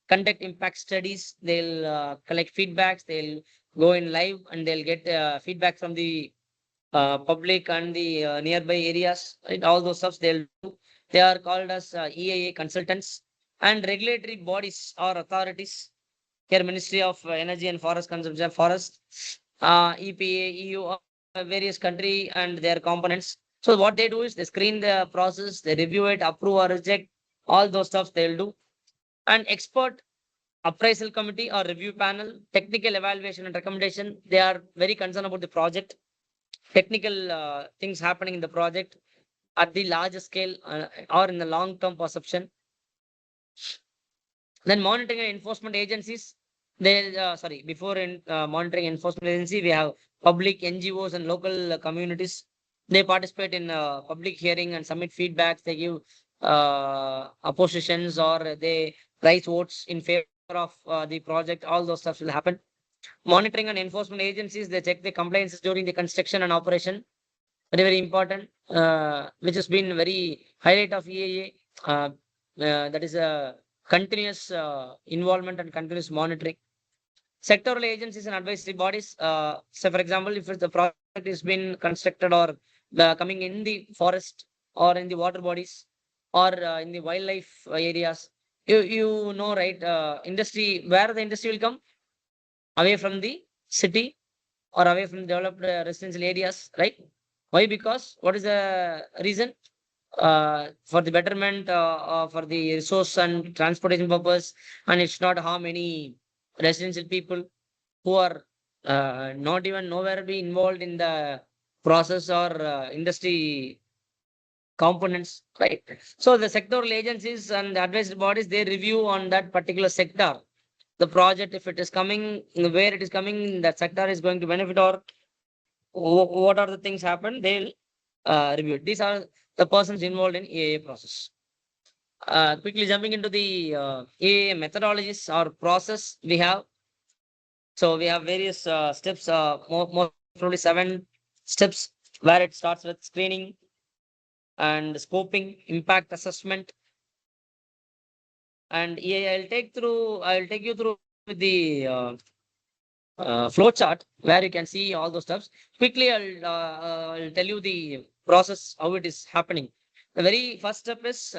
conduct impact studies, they'll collect feedbacks, they'll go in live and they'll get feedback from the public and the nearby areas, right? All those stuffs they'll do. They are called as EIA consultants. And regulatory bodies or authorities, here Ministry of Energy and Forest Conservation, Forest, EPA, EU, various country and their components. So what they do is they screen the process, they review it, approve or reject, all those stuff they'll do. And expert appraisal committee or review panel, technical evaluation and recommendation, they are very concerned about the project, technical things happening in the project at the larger scale or in the long-term perception. Then monitoring and enforcement agencies, before monitoring enforcement agency, we have public NGOs and local communities. They participate in public hearing and submit feedbacks. They give oppositions or they raise votes in favor of the project. All those stuff will happen. Monitoring and enforcement agencies, they check the compliances during the construction and operation. Very, very important. which has been very highlight of EIA. That is a continuous involvement and continuous monitoring. Sectoral agencies and advisory bodies. So, for example, if the project is been constructed or coming in the forest or in the water bodies or in the wildlife areas, you know, right? Industry, where the industry will come away from the city or away from developed residential areas, right? Why? Because what is the reason? For the betterment, for the resource and transportation purpose, and it should not harm any residential people who are not even nowhere be involved in the process or industry components, right? So the sectoral agencies and the advisory bodies, they review on that particular sector, the project, if it is coming, where it is coming, that sector is going to benefit, or what are the things happen, they'll review it. These are the persons involved in EIA process. Quickly jumping into the EIA methodologies or process we have. So we have various steps, more probably 7 steps, where it starts with screening and scoping, impact assessment, and EIA. I'll take you through with the flow chart where you can see all those steps. Quickly, I'll tell you the process, how it is happening. The very first step is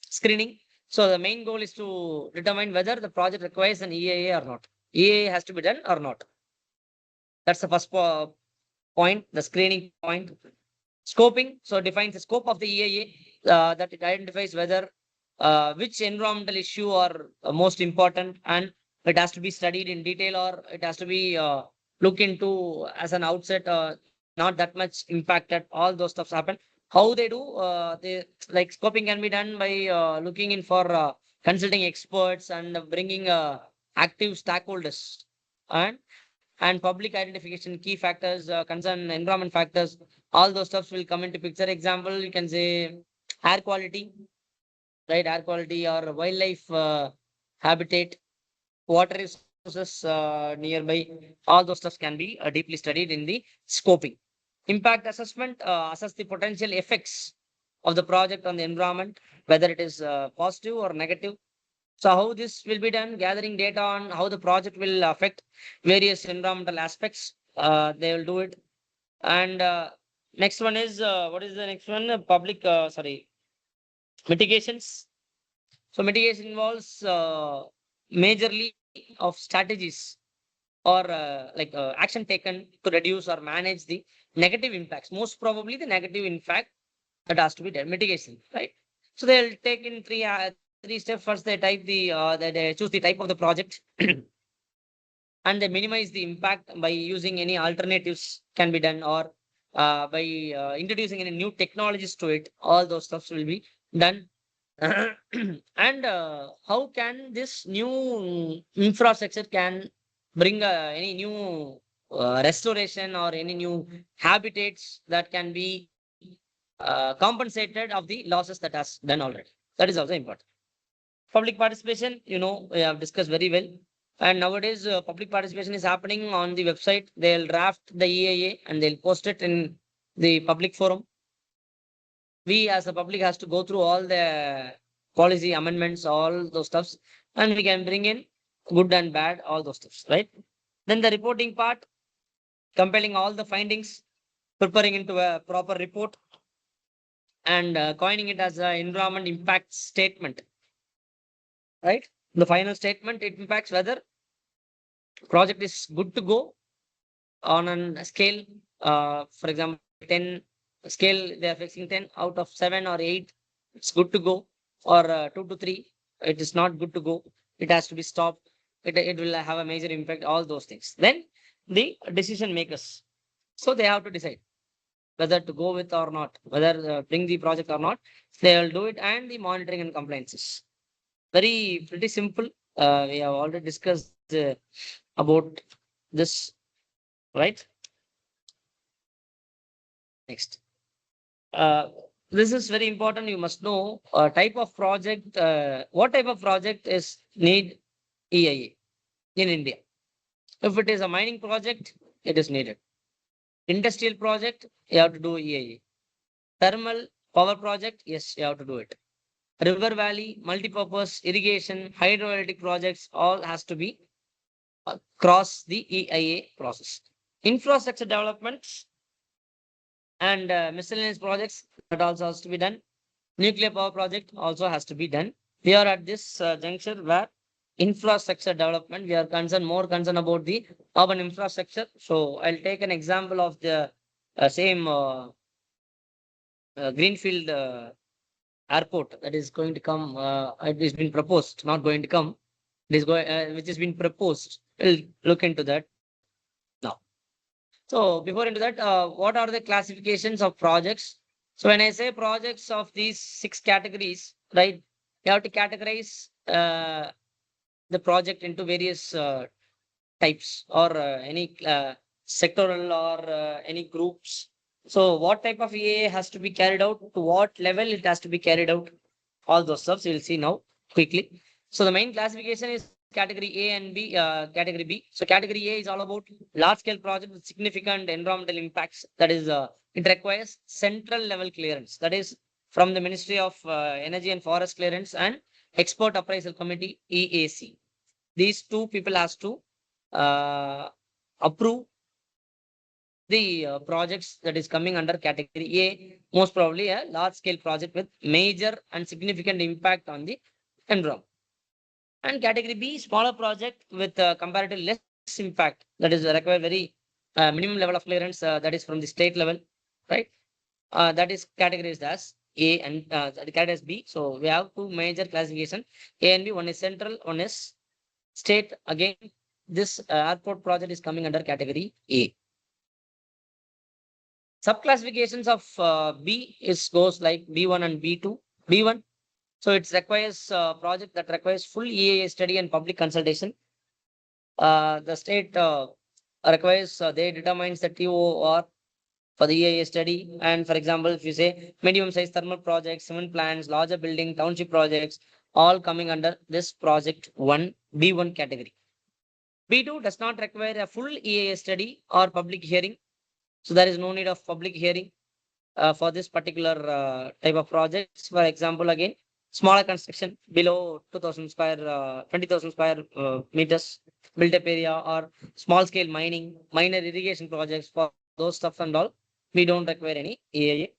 screening. So the main goal is to determine whether the project requires an EIA or not. EIA has to be done or not. That's the first point, the screening point. Scoping, so defines the scope of the EIA, that it identifies whether which environmental issue are most important, and it has to be studied in detail, or it has to be looked into as an outset, not that much impacted. All those stuffs happen. How they do, they like scoping can be done by looking in for consulting experts and bringing active stakeholders, and public identification, key factors, concern environment factors, all those stuffs will come into picture. Example, you can say air quality, right? Air quality or wildlife habitat, water resources nearby, all those stuffs can be deeply studied in the scoping. Impact assessment, assess the potential effects of the project on the environment, whether it is positive or negative. So how this will be done? Gathering data on how the project will affect various environmental aspects. They will do it. And next one is, what is the next one? Mitigations. So mitigation involves majorly of strategies or action taken to reduce or manage the negative impacts. Most probably the negative impact that has to be done. Mitigation, right? So they'll take in three steps. First, they choose the type of the project, and they minimize the impact by using any alternatives can be done, or by introducing any new technologies to it. All those stuffs will be done. And how can this new infrastructure can bring any new restoration or any new habitats that can be compensated of the losses that has done already. That is also important. Public participation, we have discussed very well. And nowadays, public participation is happening on the website. They'll draft the EIA and they'll post it in the public forum. We as a public has to go through all the policy amendments, all those stuffs, and we can bring in good and bad, all those stuffs, right? Then the reporting part, compiling all the findings, preparing into a proper report, and coining it as an environment impact statement, right? The final statement, it impacts whether project is good to go on a scale, for example, 10 scale, they are fixing 10 out of 7 or 8, it's good to go, or 2 to 3, it is not good to go, it has to be stopped, it will have a major impact, all those things. Then the decision makers, so they have to decide whether to go with or not, whether bring the project or not, they will do it. And the monitoring and compliances, pretty simple. We have already discussed about this, right? Next. This is very important. You must know type of project, what type of project is need EIA in India. If it is a mining project, it is needed. Industrial project, you have to do EIA. Thermal power project, yes, you have to do it. River valley, multipurpose, irrigation, hydroelectric projects, all has to be cross the EIA process. Infrastructure developments and miscellaneous projects, that also has to be done. Nuclear power project also has to be done. We are at this juncture where infrastructure development, we are more concerned about the urban infrastructure. So I'll take an example of the same greenfield airport that is going to come. It has been proposed, not going to come. It is going, which has been proposed. We'll look into that now. So before into that, what are the classifications of projects? So when I say projects of these 6 categories, right, you have to categorize the project into various types or any sectoral or any groups. So what type of EA has to be carried out, to what level it has to be carried out, all those stuffs we'll see now quickly. So the main classification is category A and B, category B. So category A is all about large scale project with significant environmental impacts. That is, it requires central level clearance. That is from the Ministry of Energy and Forest Clearance and Export Appraisal Committee, EAC. These two people has to approve the projects that is coming under category A, most probably a large scale project with major and significant impact on the environment. And category B, smaller project with comparatively less impact, that is require very minimum level of clearance, that is from the state level, right? That is categorized as A and categorized as B. So we have two major classification, A and B. One is central, one is state. Again, this airport project is coming under category A. Subclassifications of B is goes like B1 and B2. B1, so it requires project that requires full EIA study and public consultation. The state requires, they determines the TOR for the EIA study. And for example, if you say medium size thermal projects, cement plants, larger building, township projects, all coming under this project 1, B1 category. B2 does not require a full EIA study or public hearing. So there is no need of public hearing for this particular type of projects. For example, again, smaller construction below 20,000 square meters built up area, or small scale mining, minor irrigation projects, for those stuff and all, we don't require any EIA.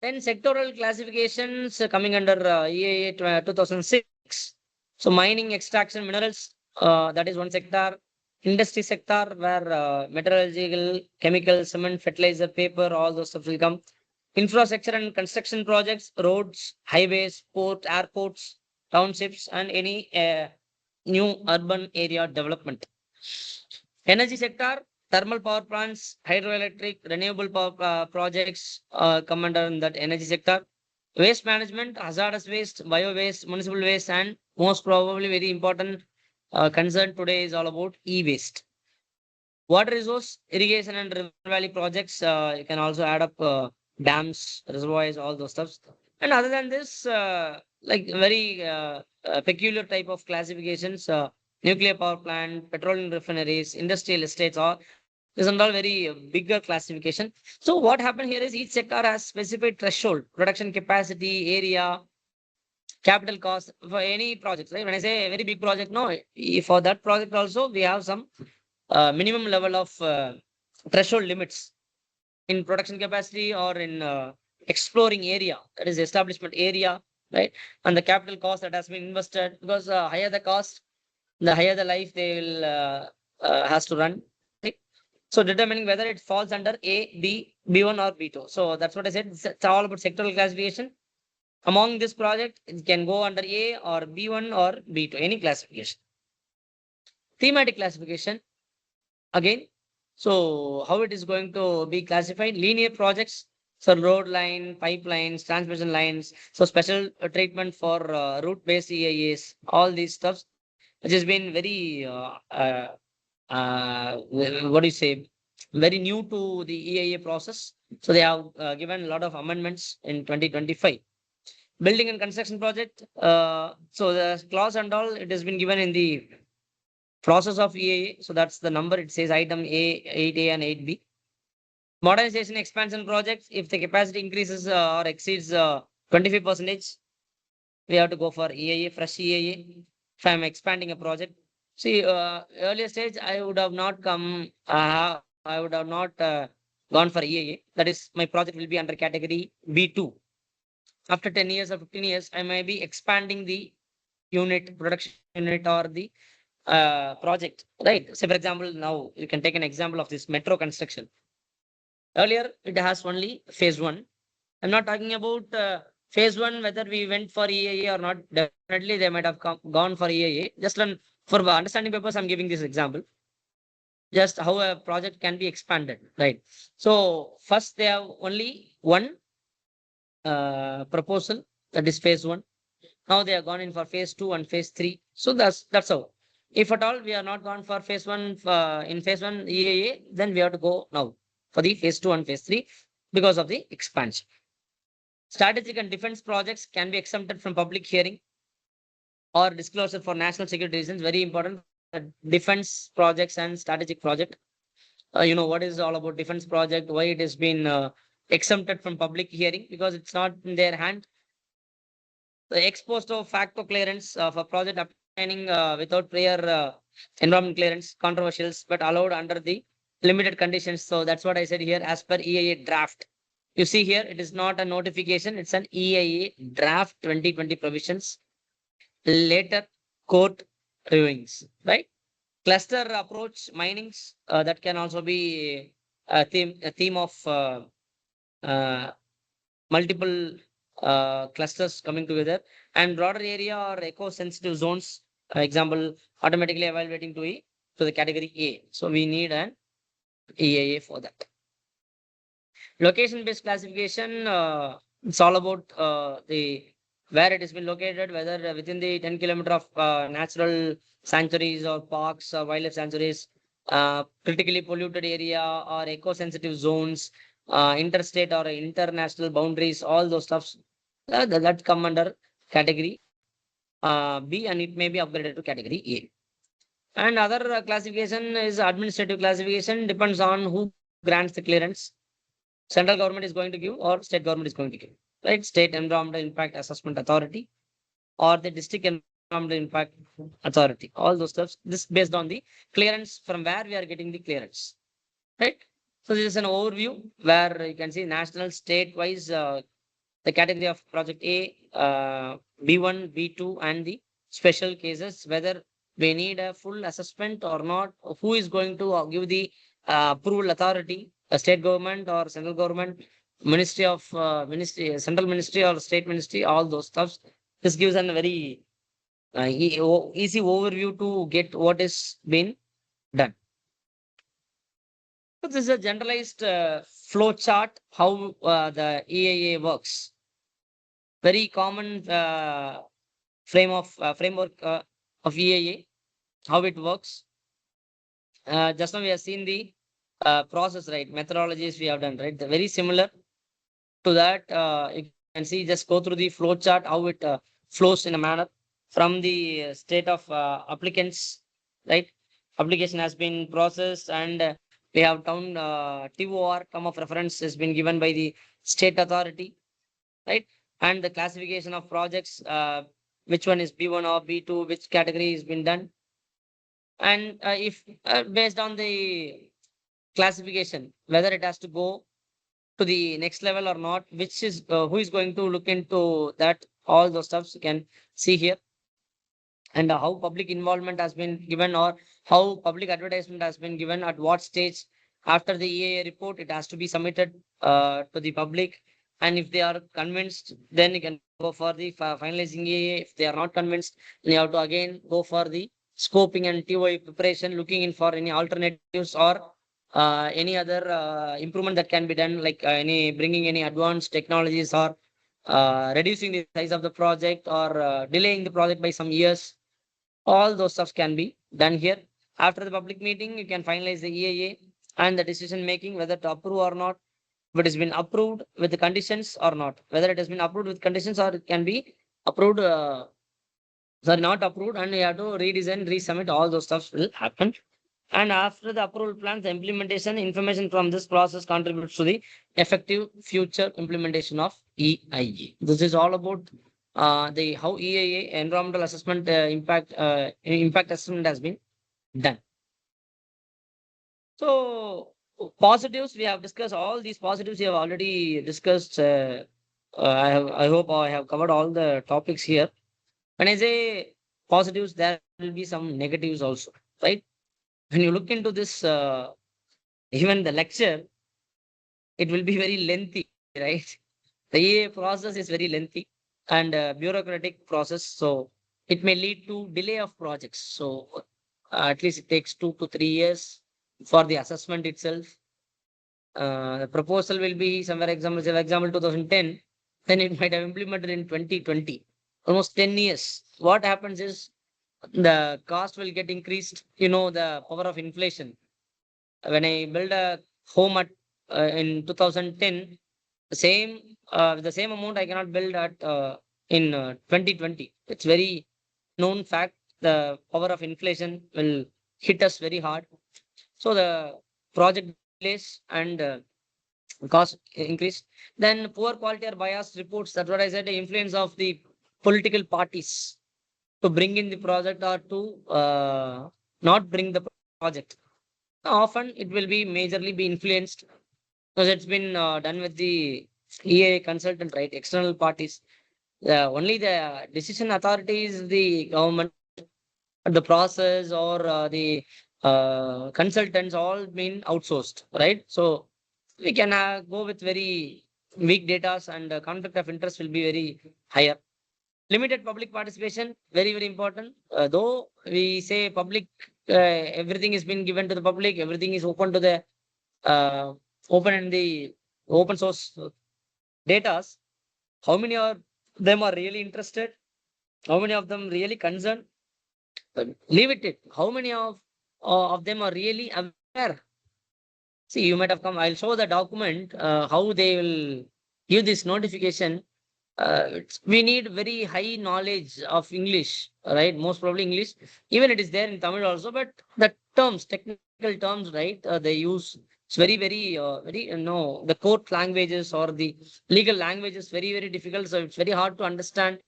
Then sectoral classifications coming under EIA 2006. So mining, extraction, minerals, that is one sector. Industry sector where metallurgical, chemical, cement, fertilizer, paper, all those stuff will come. Infrastructure and construction projects, roads, highways, port, airports, townships, and any new urban area development. Energy sector, thermal power plants, hydroelectric, renewable power projects come under that energy sector. Waste management, hazardous waste, bio waste, municipal waste, and most probably very important concern today is all about e-waste. Water resource, irrigation and river valley projects, you can also add up dams, reservoirs, all those stuffs. And other than this, like very peculiar type of classifications, nuclear power plant, petroleum refineries, industrial estates, all this and all very bigger classification. So what happened here is each sector has specific threshold, production capacity, area, capital cost for any project, right? When I say a very big project, no, for that project also we have some minimum level of threshold limits in production capacity or in exploring area, that is establishment area, right? And the capital cost that has been invested, because higher the cost, the higher the life they will has to run. Right? So determining whether it falls under A, B, B1 or B2. So that's what I said. It's all about sectoral classification. Among this project, it can go under A or B1 or B2, any classification. Thematic classification, again, so how it is going to be classified? Linear projects, so road line, pipelines, transmission lines, so special treatment for route-based EIAs, all these stuffs, which has been very, what do you say, very new to the EIA process. So they have given a lot of amendments in 2025. Building and construction project. So the clause and all, it has been given in the process of EIA. So that's the number. It says item A, 8A and 8B. Modernization expansion projects, if the capacity increases or exceeds 25%, we have to go for EIA, fresh EIA. If I'm expanding a project, see, earlier stage, I would have not come, I would have not gone for EIA. That is, my project will be under category B2. After 10 years or 15 years, I may be expanding the unit, production unit, or the project, right? So, for example, now you can take an example of this metro construction. Earlier, it has only phase one. I'm not talking about phase one, whether we went for EIA or not. Definitely, they might have gone for EIA. Just for understanding purpose, I'm giving this example. Just how a project can be expanded, right? So, first, they have only one proposal, that is phase one. Now they have gone in for phase two and phase three. So that's how. If at all we are not gone for phase one in phase one EAA, then we have to go now for the phase two and phase three because of the expansion. Strategic and defense projects can be exempted from public hearing or disclosure for national security reasons. Very important. Defense projects and strategic project. You know what is all about defense project? Why it has been exempted from public hearing? Because it's not in their hand. The ex post facto clearance of a project obtaining without prior environment clearance, controversials, but allowed under the limited conditions. So that's what I said here as per EIA draft. You see here, it is not a notification, it's an EIA draft 2020 provisions, later court rulings, right? Cluster approach minings, that can also be a theme of multiple clusters coming together, and broader area or eco-sensitive zones, example, automatically evaluating to the category A. So we need an EIA for that. Location-based classification, it's all about the where it has been located, whether within the 10 kilometer of natural sanctuaries or parks or wildlife sanctuaries, critically polluted area or eco-sensitive zones, interstate or international boundaries, all those stuffs that come under category B, and it may be upgraded to category A. And other classification is administrative classification, depends on who grants the clearance. Central government is going to give or state government is going to give, right? State Environmental Impact Assessment Authority or the district environmental impact authority. All those stuff. This based on the clearance from where we are getting the clearance, right? So this is an overview where you can see national, state-wise, the category of project A, B1, B2, and the special cases, whether we need a full assessment or not, who is going to give the approval authority, a state government or central government, ministry of ministry, central ministry or state ministry, all those stuffs. This gives a very easy overview to get what is being done. So this is a generalized flow chart how the EIA works. Very common framework of EIA, how it works. Just now we have seen the process, right? Methodologies we have done, right? They're very similar to that. You can see, just go through the flow chart, how it flows in a manner from the state of applicants, right? Application has been processed, and we have found TOR, term of reference, has been given by the state authority, right? And the classification of projects, which one is B1 or B2, which category has been done. And if based on the classification, whether it has to go to the next level or not, which is who is going to look into that, all those stuffs you can see here. And how public involvement has been given, or how public advertisement has been given, at what stage after the EIA report it has to be submitted to the public. And if they are convinced, then you can go for the finalizing EIA. If they are not convinced, then you have to again go for the scoping and TOI preparation, looking in for any alternatives or any other improvement that can be done, like any bringing any advanced technologies, or reducing the size of the project, or delaying the project by some years. All those stuff can be done here. After the public meeting, you can finalize the EIA and the decision making, whether to approve or not, if it has been approved with the conditions or not, whether it has been approved with conditions or it can be approved, sorry, not approved, and you have to redesign, resubmit, all those stuff will happen. And after the approval plans, the implementation information from this process contributes to the effective future implementation of EIA. This is all about the how EIA environmental assessment impact assessment has been done. So positives, we have discussed all these positives. We have already discussed. I hope I have covered all the topics here. When I say positives, there will be some negatives also, right? When you look into this, even the lecture, it will be very lengthy, right? The EA process is very lengthy and bureaucratic process, so it may lead to delay of projects. So at least it takes 2 to 3 years for the assessment itself. The proposal will be somewhere example 2010, then it might have implemented in 2020, almost 10 years. What happens is the cost will get increased. You know, the power of inflation. When I build a home at in 2010, the same amount I cannot build at in 2020. It's very known fact. The power of inflation will hit us very hard. So the project delays and cost increase. Then poor quality or biased reports. That's what I said. The influence of the political parties to bring in the project or to not bring the project. Often it will be majorly be influenced because it's been done with the EA consultant, right? External parties. Only the decision authority is the government, the process or the consultants all been outsourced, right? So we can go with very weak data and conflict of interest will be very higher. Limited public participation, very, very important. Though we say public, everything is been given to the public, everything is open to the uh, open in the open source data. How many of them are really interested? How many of them really concerned? Leave it. How many of them are really aware? See, you might have come. I'll show the document how they will give this notification. We need very high knowledge of English, right? Most probably English. Even it is there in Tamil also, but the terms, technical terms, right? They use it's very, very. No, the court languages or the legal languages very, very difficult. So it's very hard to understand.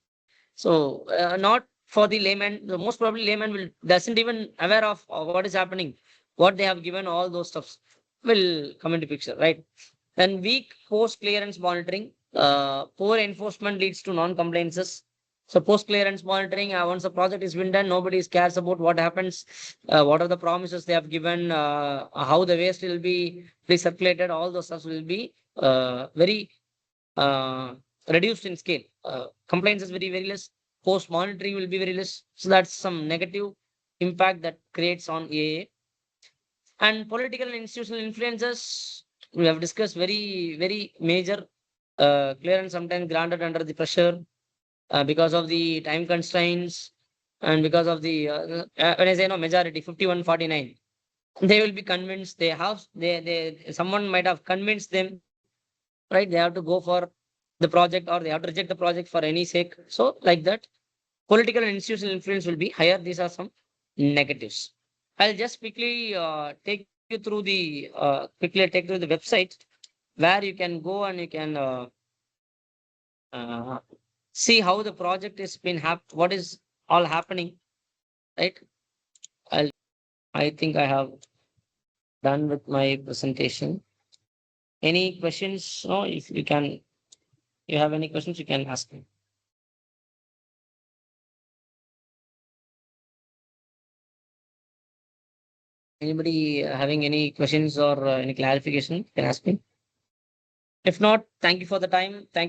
So not for the layman. The most probably layman will doesn't even aware of what is happening, what they have given. All those stuffs will come into picture, right? Then weak post clearance monitoring. Poor enforcement leads to non-compliances. So post-clearance monitoring, once the project is been done, nobody cares about what happens, what are the promises they have given, how the waste will be recirculated, all those stuff will be very uh, reduced in scale. Compliance is very, very less. Post-monitoring will be very less. So that's some negative impact that creates on EAA. And political and institutional influences, we have discussed very, very major clearance sometimes granted under the pressure because of the time constraints and because of the when I say no majority 51-49, they will be convinced they someone might have convinced them, right? They have to go for the project or they have to reject the project for any sake. So like that, political and institutional influence will be higher. These are some negatives. I'll just quickly take you through the website where you can go and you can uh, see how the project is been what is all happening, right? I'll, I think I have done with my presentation. Any questions? No, if you can, you have any questions, you can ask me. Anybody having any questions or any clarification, you can ask me. If not, thank you for the time. Thank you.